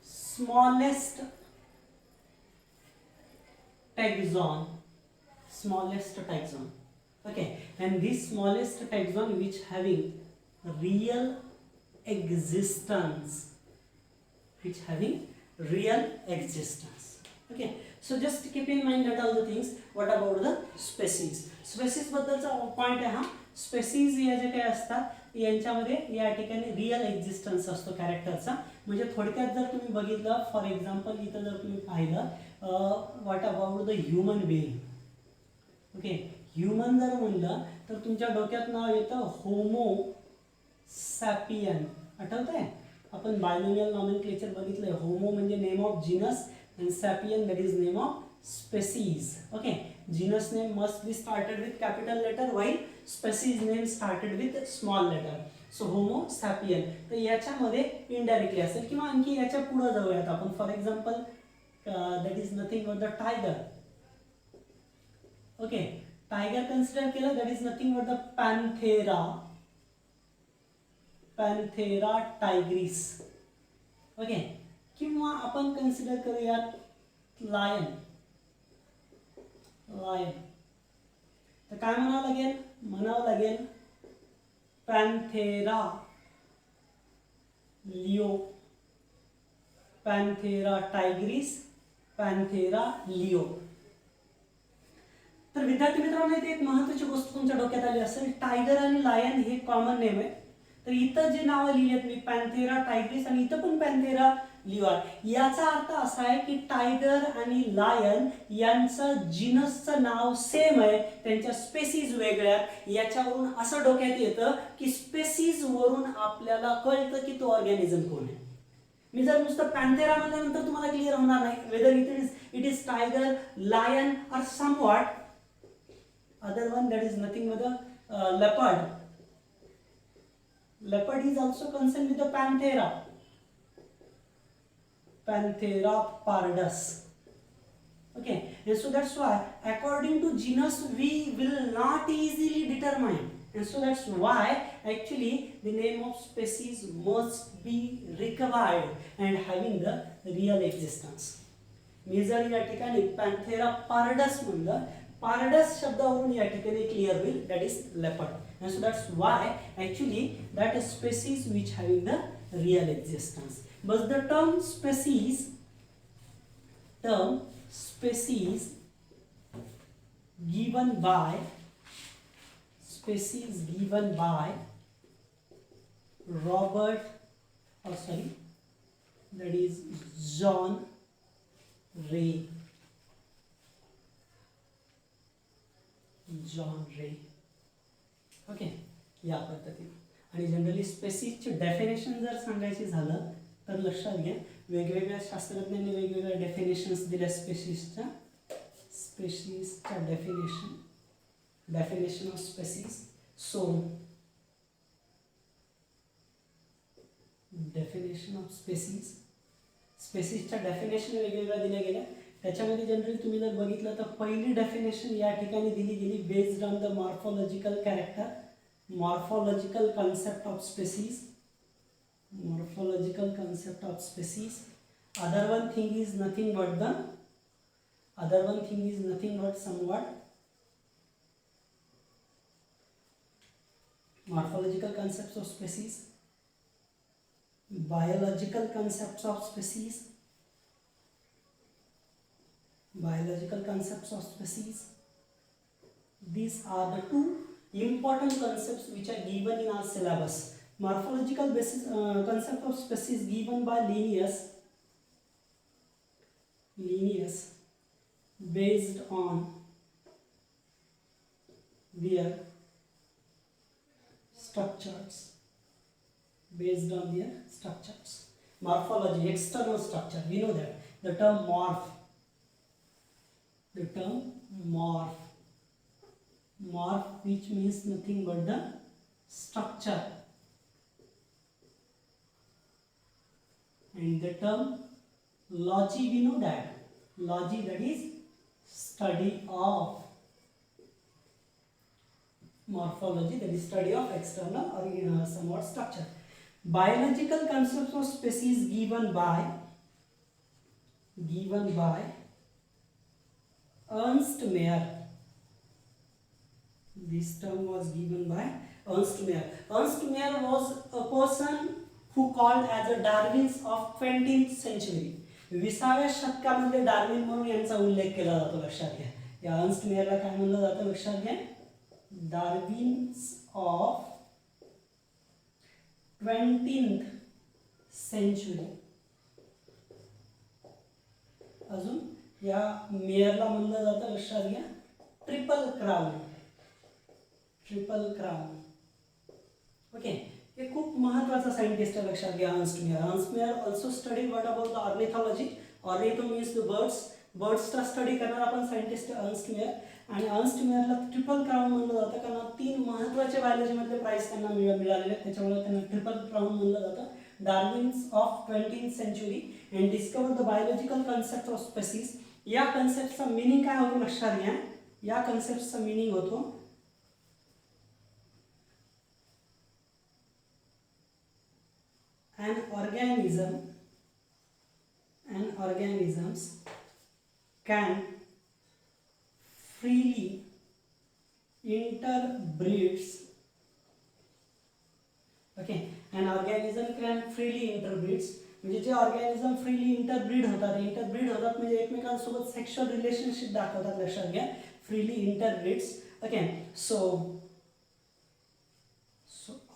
smallest taxon. Smallest taxon. Okay, and this smallest taxon which having real existence, which having real existence. Okay, so just keep in mind that all the things. What about the species? Species बद्दलचा point आहे हा. Species या जे काही असतात यांच्यामध्ये या ठिकाणी real existence असतो कॅरेक्टरचा. म्हणजे थोडक्यात जर तुम्ही बघितलं, फॉर एक्झाम्पल इथं जर तुम्ही पाहिलं, what about the human being. Okay, human जर म्हणलं तर तुमच्या डोक्यात नाव येतं होमो सॅपियन. आठवतंय? आपण बायनोमियल नॉमेनक्लेचर बघितलंय. होमो म्हणजे name of genus and sapien, that is name of species. Okay, genus name must be started with capital letter while species name started with small letter. So homo sapien. तर याच्यामध्ये indirectly असेल किंवा आणखी याच्या पुढे जाऊयात आपण. For example that is nothing but the tiger. Okay, tiger consider केलं, that is nothing but the Panthera. Panthera tigris. Okay, किंवा आपण कन्सिडर करूयात लायन. लायन तर काय म्हणावं लागेल? म्हणावं लागेल पॅन्थेरा लिओ. पॅन्थेरा टायग्रिस, पॅन्थेरा लिओ. तर विद्यार्थी मित्रांनो, इथे एक महत्त्वाची गोष्ट तुमच्या डोक्यात आली असेल. टायगर आणि लायन हे कॉमन नेम आहे. तर इथं जे नावं लिहिलेत मी, पॅन्थेरा टायग्रिस आणि इथं पण पॅन्थेरा लिओ. याचा अर्थ असा आहे की टायगर आणि लायन यांचं जीनसचं नाव सेम आहे, त्यांच्या स्पेसीज वेगळ्या. याच्यावरून असं डोक्यात येतं की स्पेसीज वरून आपल्याला कळतं की तो ऑर्गॅनिझम कोण आहे. मी जर नुसतं पॅन्थेरा म्हणल्यानंतर तुम्हाला क्लिअर होणार नाही whether it is tiger, lion or somewhat other one, that is nothing but the leopard. Leopard is also concerned with the Panthera. Panthera pardus. Okay, and so that's why according to genus we will not easily determine, and so that's why actually the name of species must be required and having the real existence. मी जर या ठिकाणी Panthera pardus म्हणलं, pardus शब्दावरून या ठिकाणी clear होईल, that is leopard. And so that's why actually that is species which having the real existence. But the term species given by Robert, that is John Ray. Okay, या पद्धतीने. आणि generally स्पेसीजची definition जर सांगायची झालं तर लक्षात घ्या, वेगवेगळ्या शास्त्रज्ञांनी वेगवेगळ्या डेफिनेशन्स दिल्या स्पेसीजच्या. Definition of species. So definition of स्पेसीजच्या डेफिनेशन वेगवेगळ्या दिल्या गेल्या. त्याच्यामध्ये जनरली तुम्ही जर बघितलं तर पहिली डेफिनेशन या ठिकाणी दिली गेली based on the morphological character, morphological concept of species. Other one thing is nothing but somewhat morphological concepts of species, biological concepts of species. These are the two important concepts which are given in our syllabus. Morphological concept of species given by Linnaeus based on their structures. Morphology, external structure. We know that the term morph, which means nothing but the structure. and the term logy, we know that logy, that is study of morphology, that is study of external or somewhat structure. Biological concepts of species given by Ernst Mayr. This term was given by Ernst Mayr. Ernst Mayr was a person who called as a Darwins of 20th century. 20व्या शतकामध्ये Darwin म्हणून यांचा उल्लेख केला जातो, लक्षात घ्या. या Ernst मेयरला काय म्हणलं जातं, लक्षात घ्या, डार्विन्स ऑफ 20th century. अजून या मेयरला म्हणलं जातं, लक्षात घ्या, ट्रिपल क्राउन. ओके, हे खूप महत्त्वाचा सायंटिस्ट आहे, लक्षात घ्या. Ernst Mayr also study what about the ornithology. Ornitho means the बर्ड्सचा स्टडी करणार आपण सायंटिस्ट अर्न्स्ट मेयर. आणि अर्न्स्ट मेयरला ट्रिपल क्राउन म्हणलं जातं कारण 3 महत्त्वाचे बायोलॉजीमधले प्राइज त्यांना मिळालेले आहेत, त्याच्यामुळे त्यांना ट्रिपल क्राउन म्हणलं जातं. Darwin's of 20th century and discover the biological concept of species. या कन्सेप्टचा मिनिंग काय होतो, लक्षात घ्या. या कन्सेप्टचा मिनिंग होतो an organisms can freely interbreeds. Okay, an organism can freely interbreeds म्हणजे जे ऑर्गॅनिझम फ्रीली इंटरब्रीड होतात म्हणजे एकमेकांसोबत सेक्शुअल रिलेशनशिप दाखवतात, लक्षात घ्या. Freely interbreeds. Okay, so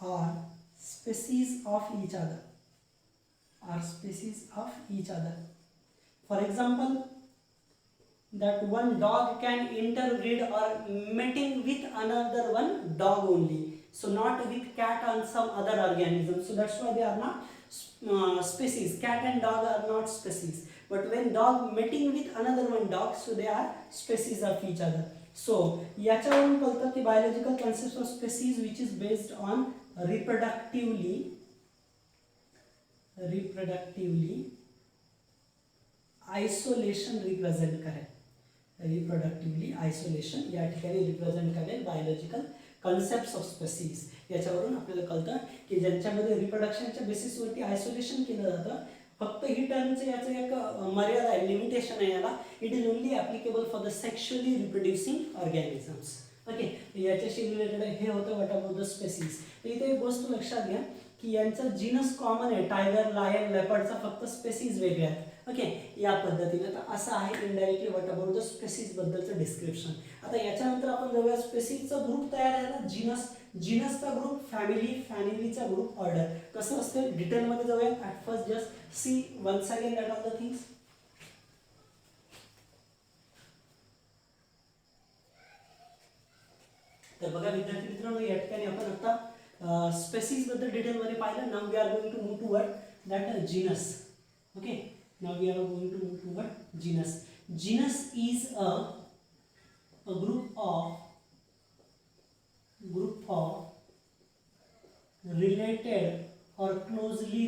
are species of each other. For example, that one dog can interbreed or mating with another one dog only, so not with cat and some other organisms, so that's why they are not species. Cat and dog are not species, but when dog mating with another one dog, so they are species of each other. So याच्यावरून कळतं की biological concept of species which is based on reproductively isolation represent करेल. रिप्रोडक्टिव्हली isolation या ठिकाणी represent करेल biological concepts of species. याच्यावरून आपल्याला कळतं की ज्यांच्यामध्ये रिप्रोडक्शनच्या बेसिसवरती आयसोलेशन केलं जातं, फक्त ही टर्मचं याचं एक मर्यादा आहे, लिमिटेशन आहे याला. It is only applicable for the sexually reproducing organisms. Okay, याच्याशी रिलेटेड हे होतं व्हॉट अबाउट द स्पेसीज. तर इथे एक गोष्ट लक्षात घ्या की यांचा जीनस कॉमन आहे, टायगर, लायन, लेपर्डचा फक्त स्पेसीज वेगळे आहेत. ओके, या पद्धतीने. तर असं आहे indirectly what about the species बद्दलचं डिस्क्रिप्शन. आता याच्यानंतर आपण जाऊया स्पेसीजचा ग्रुप तयार आहे ना, जीनसचा ग्रुप, फॅमिलीचा ग्रुप, ऑर्डर. कसं असतं डिटेलमध्ये जाऊया. At first just see once again that all the things. तर बघा विद्यार्थी मित्रांनो, या ठिकाणी आपण आता स्पेसीज बद्दल डिटेलमध्ये पाहिलं. Now we are going to move toward that genus. Okay, now we are going to move toward genus. Genus is a group of related or closely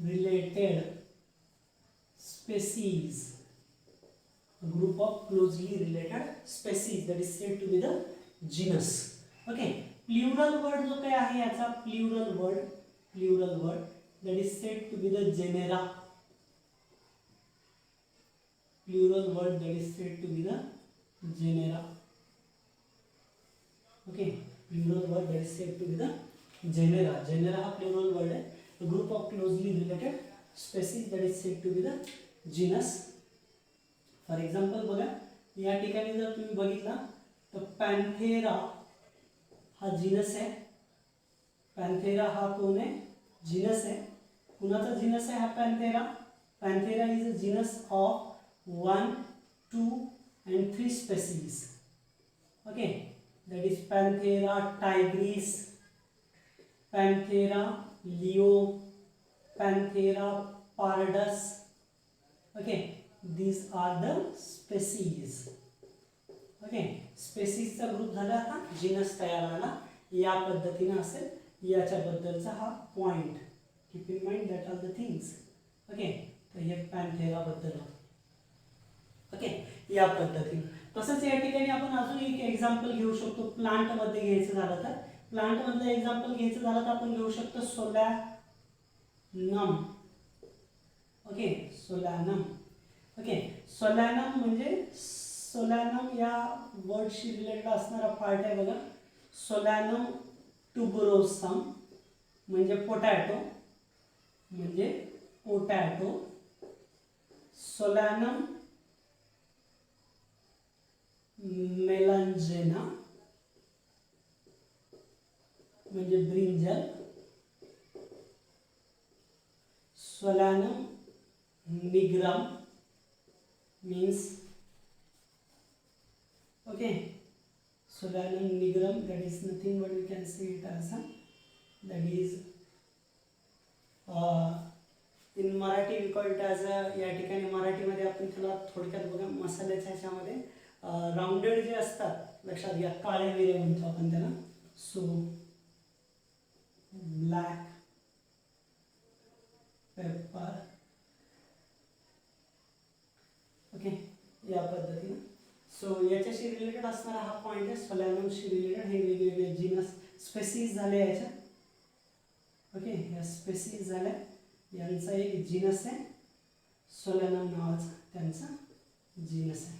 related species. A group of closely related species that is said to be the genus. Okay, plural word जो काय आहे याचा plural word that is said to be the genera. Plural word that is said to be the genera. Okay, plural word that is said to be the genera. Genera हा plural word है. A group of closely related species that is said to be the genus. For example बघा, या ठिकाणी जर तुम्ही बघितला तर पॅन्थेरा हा जीनस आहे. पॅन्थेरा हा कोण आहे, जीनस आहे. कुणाचा जीनस आहे हा Panthera. Panthera is a genus of 1, 2 and 3 species. Okay, that is Panthera tigris, Panthera leo, Panthera pardus. Okay, these are the species. Okay, species चा ग्रुप झाला, आता जीनस तयार झाला. या पद्धतीने असेल याच्याबद्दलचा हा point. Keep in mind that are the things. Okay, तर हे पॅन्थेराबद्दल. ओके, या पद्धतीने. तसंच या ठिकाणी आपण अजून एक एक्झाम्पल घेऊ शकतो. प्लांटमध्ये घ्यायचं झालं तर प्लांटमधलं एक्झाम्पल घ्यायचं झालं तर आपण घेऊ शकतो सोलॅनम. ओके, सोलॅनम. ओके, सोलॅनम म्हणजे सोलॅनम या वर्डशी रिलेटेड असणारा पार्ट आहे बघा. सोलॅनम ट्युबरोसम म्हणजे पोटॅटो, म्हणजे पोटॅटो. सोलॅनम मेलांजेना म्हणजे brinjal. Solanum nigrum means, okay, Solanum nigrum, that is nothing but we can say it as a, that is in Marathi we call it as a, या ठिकाणी मराठीमध्ये आपण त्याला थोडक्यात बघा मसाल्याच्या ह्याच्यामध्ये राऊंडेड जे असतात लक्षात घ्या, काळे मिरे म्हणतो आपण त्याला. सो ब्लॅक पेपर. ओके, या पद्धतीने. सो याच्याशी रिलेटेड असणारा हा पॉईंट आहे सोलॅनमशी रिलेटेड. हे वेगवेगळे जीनस स्पेसीज झाले याच्या. ओके, या स्पेसीज झाल्या. यांचा एक जीनस आहे सोलॅनम नावाचा, त्यांचा जीनस आहे.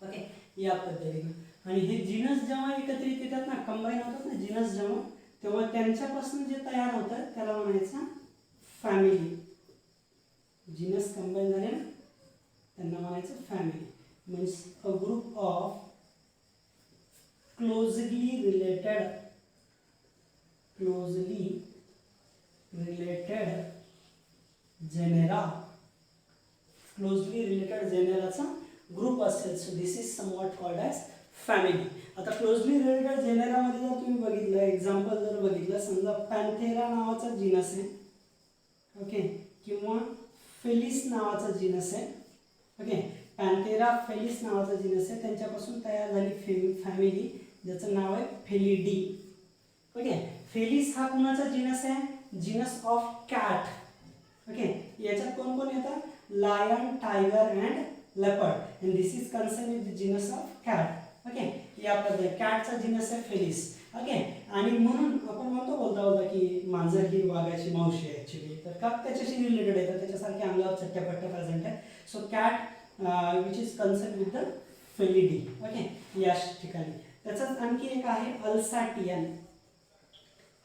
ओके, या पद्धतीने. आणि हे जीनस जेव्हा एकत्रित येतात ना, कंबाईन होतात ना जीनस जेव्हा, तेव्हा त्यांच्यापासून जे तयार होतं त्याला म्हणायचं फॅमिली. जीनस कंबाईन झाले ना त्यांना म्हणायचं family. Means a group of closely related genera. Closely related जेनेराचा ग्रुप असेल. So this is somewhat called as family. आता क्लोजली रिलेटेड जेनेरामध्ये जर तुम्ही बघितलं, एक्झाम्पल जर बघितलं, समजा पॅन्थेरा नावाचा जीनस आहे. ओके, किंवा फेलिस नावाचा जीनस आहे. ओके, पॅन्थेरा फेलिस नावाचा जीनस आहे. त्यांच्यापासून तयार झाली फॅमिली ज्याचं नाव आहे फेलिडी. ओके, फेलिस हा कुणाचा जीनस आहे? Genus of cat. ओके, याच्यात कोण कोण येतात? Lion, tiger and leopard. And this is concern with the genus of cat. Okay, या पद्धतीने कॅटचा जीनस आहे फेलिस. ओके, आणि म्हणून आपण म्हणतो बोलता की मांजर ही वाघाची मावशी आहे ॲक्च्युली, तर का त्याच्याशी रिलेटेड येतात, त्याच्यासारखे अंगावर चट्ट्यापट्ट्या प्रेझेंट आहे. So cat which is concern with the Felidae. Okay, या ठिकाणी. त्याचाच आणखी एक आहे अल्साटियन.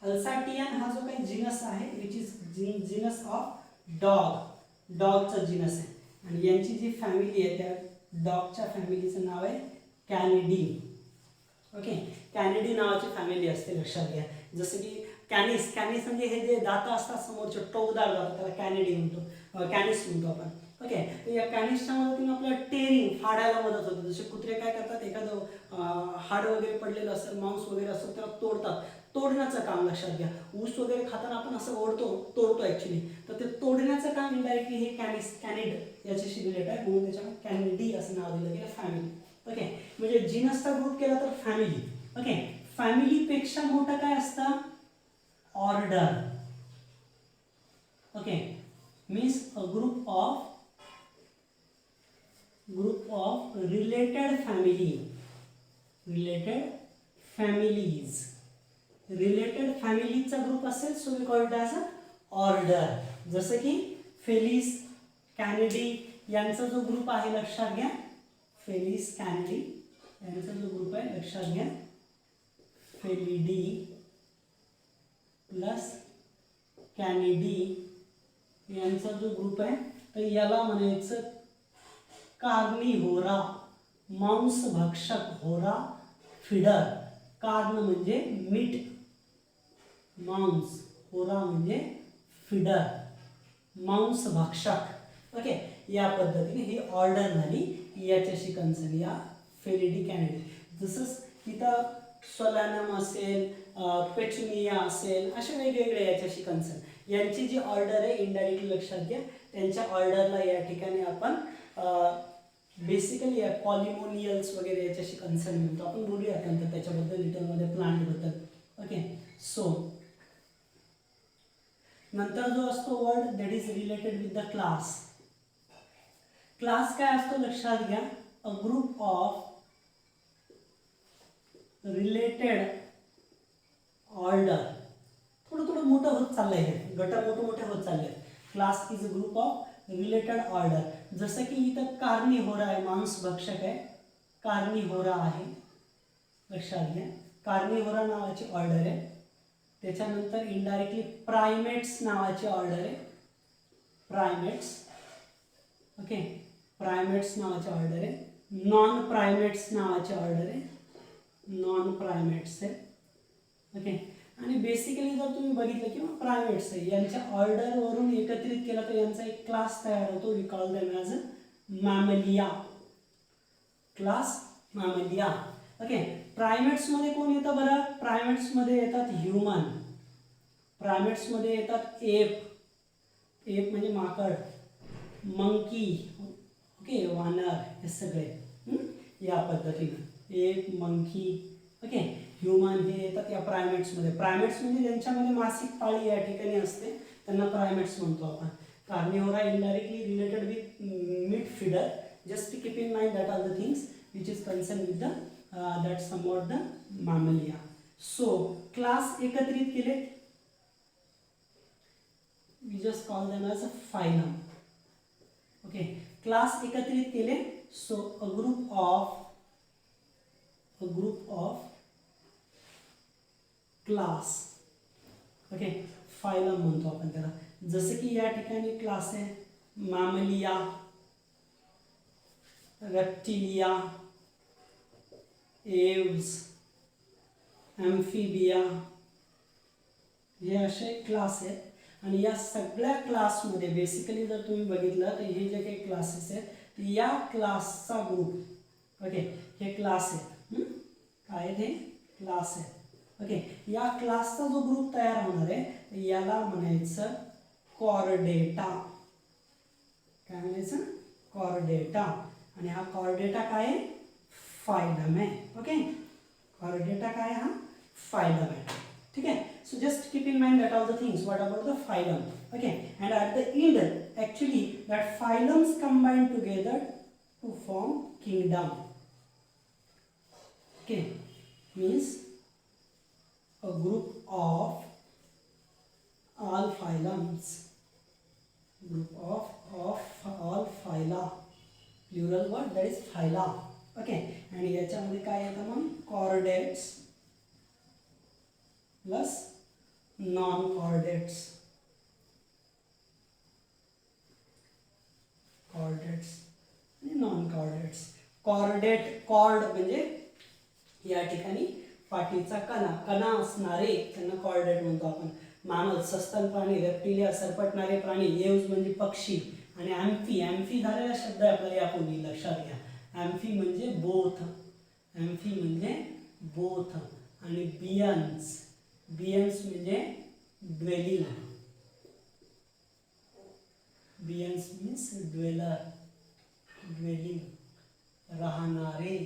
अल्साटियन हा जो काही जीनस आहे which is genus of dog. डॉगचा जीनस आहे. आणि यांची जी फॅमिली आहे त्या डॉगच्या फॅमिलीचं नाव आहे कॅनिडी. ओके, कॅनिडी नावाची फॅमिली असते, लक्षात घ्या. जसं की कॅनिस. कॅनिस म्हणजे हे जे दात असतात समोरचे टोकदार दात, त्याला कॅनिडी म्हणतो, कॅनिस म्हणतो आपण. ओके, तर या कॅनिसच्या मदतीने आपल्याला टेरिंग, फाडायला मदत होते. जसे कुत्रे काय करतात, एखादं हाड वगैरे पडलेलं असेल, मांस वगैरे असेल त्याला तोडतात. तोडण्याचं काम, लक्षात घ्या. ऊस वगैरे खाताना आपण असं तोडतो ॲक्च्युली, तर ते तोडण्याचं काम इनडायरेक्टली हे कॅनिड याच्याशी रिलेटेड आहे, म्हणून त्याच्यामुळे कॅनिडी असं नाव दिलं गेलं फॅमिली. ओके, म्हणजे जीनसचा ग्रुप केला तर फॅमिली. ओके, फॅमिलीपेक्षा मोठं काय असतं? Order. Okay, means a group of related families. Related फॅमिलीचा ग्रुप असेल so we call it as a order. जसं की फेलिस, कॅनिडी यांचा जो ग्रुप आहे लक्षात घ्या. फेलिस, कॅनिडी यांचा जो ग्रुप आहे लक्षात घ्या. फेलिडी प्लस कॅनिडी यांचा जो ग्रुप आहे तर याला म्हणायचं कार्निव्होरा, मांसभक्षक. होरा फिडर. कार्न म्हणजे मीठ, मांस. होरा म्हणजे फिडर, मांसभक्षक. ओके, या पद्धतीने ही ऑर्डर झाली याच्याशी कन्सर्न, या फेलिडी कॅनिडी. जसंच तिथं सोलॅनम असेल, पेचुनिया असेल, असे वेगवेगळे याच्याशी कन्सर्न. यांची जी ऑर्डर आहे इनडायरेक्टली लक्षात घ्या. त्यांच्या ऑर्डरला या ठिकाणी आपण बेसिकली पॉलिमोनियल्स वगैरे याच्याशी कन्सर्न म्हणतो. आपण बोलूया नंतर त्याच्याबद्दल डिटेलमध्ये, प्लांटबद्दल. ओके, सो नंतर जो असतो word that is related with the class. Class काय असतो लक्षात घ्या, अ ग्रुप ऑफ रिलेटेड ऑर्डर. थोडं थोडं मोठं होत चाललंय हे, गट मोठे होत चालले. Class is a group of related order. जसं की इथं कार्निव्होरा आहे, मांस भक्षक आहे, कार्निव्होरा आहे, लक्षात घ्या. कार्निव्होरा नावाची ऑर्डर आहे. त्याच्यानंतर इनडायरेक्टली प्रायमेट्स नावाची ऑर्डर आहे, प्रायमेट्स. ओके, प्रायमेट्स नावाची ऑर्डर आहे. नॉन प्रायमेट्स नावाची ऑर्डर आहे, नॉन प्रायमेट्स आहे. ओके, आणि बेसिकली जर तुम्ही बघितलं किंवा प्रायमेट्स आहे यांच्या ऑर्डरवरून एकत्रित केलं तर यांचा एक क्लास तयार होतो. We call them as Mammalia, class Mammalia. Okay, प्रायमेट्समध्ये कोण येतं बरं? प्रायमेट्समध्ये येतात ह्युमन, प्रायमेट्समध्ये येतात एप, एप म्हणजे माकड, मंकी, ओके, वानर, हे सगळे या पद्धतीनं एप, मंकी, ओके, ह्युमन हे येतात या प्रायमेट्समध्ये. प्रायमेट्स म्हणजे ज्यांच्यामध्ये मासिक पाळी या ठिकाणी असते त्यांना प्रायमेट्स म्हणतो आपण. Carnivora indirectly related with meat feeder. Just keep in mind that are the things which is concern with the that somewhat the mammalia. So class एकत्रित केले, we just call them as a phylum. Okay, class एकत्रित केले, so a group of class. Okay, phylum म्हणतो आपण त्याला. जसे की या ठिकाणी क्लास आहे मॅमलिया, रेप्टिलिया, एव्स, ॲम्फिबिया, हे असे क्लास आहेत. आणि या सगळ्या क्लासमध्ये बेसिकली जर तुम्ही बघितलं तर हे जे काही क्लासेस आहेत या क्लासचा ग्रुप, ओके, हे क्लास आहेत. काय हे क्लास आहेत. ओके, या क्लासचा जो ग्रुप तयार होणार आहे याला म्हणायचं कॉर्डेटा. काय म्हणायचं? कॉर्डेटा. आणि हा कॉर्डेटा काय आहे? फाइलम है. ओके, कॉर्डेटा काय हा? फाइलम है. ठीक है. So just keep in mind that all the things. What about the phylum? Okay, and at the end actually that phylums combine together to form kingdom. Okay, means a group of all phylums, group of all phyla, plural word that is phyla. Okay, आणि याच्यामध्ये काय येतं मग? Chordates plus non chordates, chordates आणि non chordates. Chordate, chord म्हणजे या ठिकाणी पाठीचा कणा, कणा असणारे त्यांना कॉर्डेट म्हणतो आपण. मॅमल सस्तन प्राणी, रेप्टिलिया सरपटणारे प्राणी, एव्स म्हणजे पक्षी, आणि ॲम्फी, ॲम्फी झालेला शब्द आहे आपल्याला यापूर्वी, लक्षात घ्या. ॲम्फी म्हणजे बोथ, ॲम्फी म्हणजे बोथ. आणि बियन्स, बियन्स म्हणजे ड्वेलिंग, बियन्स मीन्स ड्वेलर, ड्वेलिंग, राहणारे.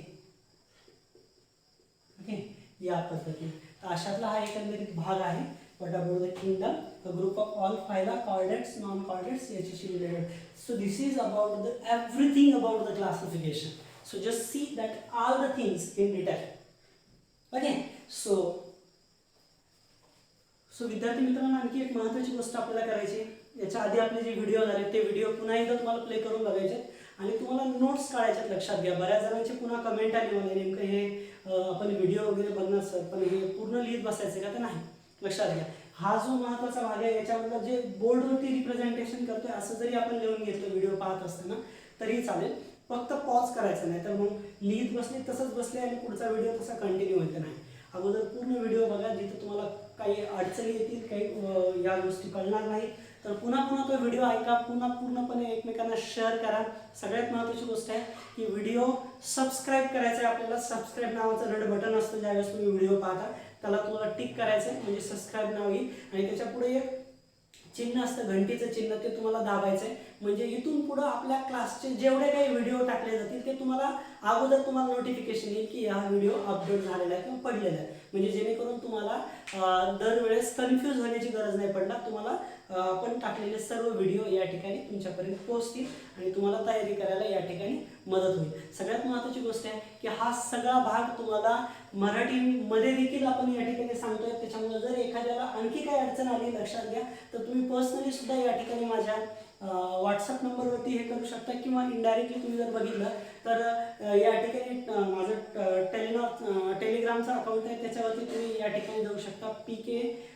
ओके, या पद्धतीने. तर अशातला हा एकंदरीत भाग आहे. What about the kingdom? A group of all phyla, chordates, non-chordates, याच्याशी related. So this is about the everything about the classification. So just see that all the things in detail. Okay. So विद्यार्थी मित्रांनो, आणखी एक महत्त्वाची गोष्ट आपल्याला करायची. याच्या आधी आपले जे व्हिडिओ झाले ते व्हिडिओ पुन्हा एकदा तुम्हाला प्ले करून बघायचे आणि तुम्हाला नोट्स काढायच्यात. लक्षात घ्या, बऱ्याच जणांचे पुन्हा कमेंट आली मला, नेमकं हे आपण व्हिडिओ वगैरे बघणार सर, पण हे पूर्ण लिहित बसायचं का? तर नाही. लक्षात घ्या, हा जो महत्त्वाचा भाग आहे याच्यामधलं जे बोर्डवरती रिप्रेझेंटेशन करतोय असं जरी आपण लिहून घेतलं व्हिडिओ पाहत असताना तरी चालेल. फक्त पॉज करायचं नाही, तर मग लिहित बसले तसंच बसले आणि पुढचा व्हिडिओ तसा कंटिन्यू व्हायचा नाही. अगोदर पूर्ण व्हिडिओ बघा, जिथं तुम्हाला काही अडचणी येतील, काही या गोष्टी कळणार नाही तर पुन्हा पुन्हा तो व्हिडिओ ऐका, पुन्हा पूर्णपणे एकमेकांना शेअर करा. सगळ्यात महत्त्वाची गोष्ट आहे की व्हिडिओ सबस्क्राईब करायचं आहे आपल्याला. सबस्क्राईब नावाचं रेड बटन असतं ज्यावेळेस तुम्ही व्हिडिओ पाहता, त्याला तुम्हाला टिक करायचं आहे म्हणजे सबस्क्राईब नाव येईल. आणि त्याच्या पुढे एक चिन्ह असतं घंटीचं चिन्ह, ते तुम्हाला दाबायचं आहे. म्हणजे इथून पुढं आपल्या क्लासचे जेवढे काही व्हिडिओ टाकले जातील ते तुम्हाला अगोदर तुम्हाला नोटिफिकेशन येईल की हा व्हिडिओ अपलोड झालेला आहे किंवा पडलेला आहे. म्हणजे जेणेकरून तुम्हाला दरवेळेस कन्फ्यूज होण्याची गरज नाही पडणार. तुम्हाला आपण टाकलेले सर्व व्हिडिओ या ठिकाणी तुमच्यापर्यंत पोहोचतील आणि तुम्हाला तयारी करायला या ठिकाणी मदत होईल. सगळ्यात महत्त्वाची गोष्ट आहे की हा सगळा भाग तुम्हाला मराठीमध्ये देखील आपण या ठिकाणी सांगतोय. त्याच्यामुळे जर एखाद्याला आणखी काही अडचण आली लक्षात घ्या तर तुम्ही पर्सनली सुद्धा या ठिकाणी माझ्या व्हॉट्सअप नंबरवरती हे करू शकता किंवा इनडायरेक्टली तुम्ही जर बघितलं तर या ठिकाणी माझं टेलिग्रामचं अकाउंट आहे, त्याच्यावरती तुम्ही या ठिकाणी जाऊ शकता. PK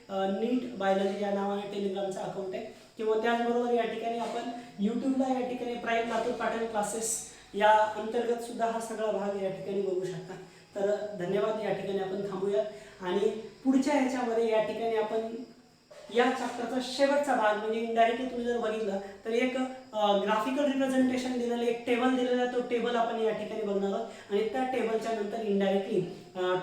नीट बायोलॉजी या नावाने टेलिग्रामचं अकाउंट आहे. किंवा त्याचबरोबर या ठिकाणी आपण यूट्यूबला या ठिकाणी प्राईम लातूर पॅटर्न क्लासेस या अंतर्गत सुद्धा हा सगळा भाग या ठिकाणी बघू शकता. तर धन्यवाद. या ठिकाणी आपण थांबूयात आणि पुढच्या ह्याच्यामध्ये या ठिकाणी आपण या चॅप्टरचा शेवटचा भाग म्हणजे इनडायरेक्टली तुम्ही जर बघितलं तर एक ग्राफिकल रिप्रेझेंटेशन दिलेलं एक टेबल दिलेला आहे. तो टेबल आपण या ठिकाणी बघणार आहोत आणि त्या टेबलच्या नंतर इनडायरेक्टली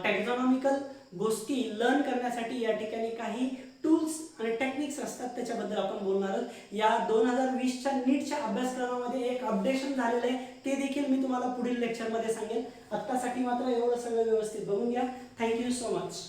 टॅक्झॉनॉमिकल गोष्टी लर्न करण्यासाठी या ठिकाणी काही टूल्स आणि टेक्निक्स असतात त्याच्याबद्दल आपण बोलणार आहोत. या 2020च्या नीटच्या अभ्यासक्रमामध्ये एक अपडेशन झालेलं आहे, ते देखील मी तुम्हाला पुढील लेक्चरमध्ये सांगेन. आत्तासाठी मात्र एवढं सगळं व्यवस्थित बघून घ्या. Thank you so much.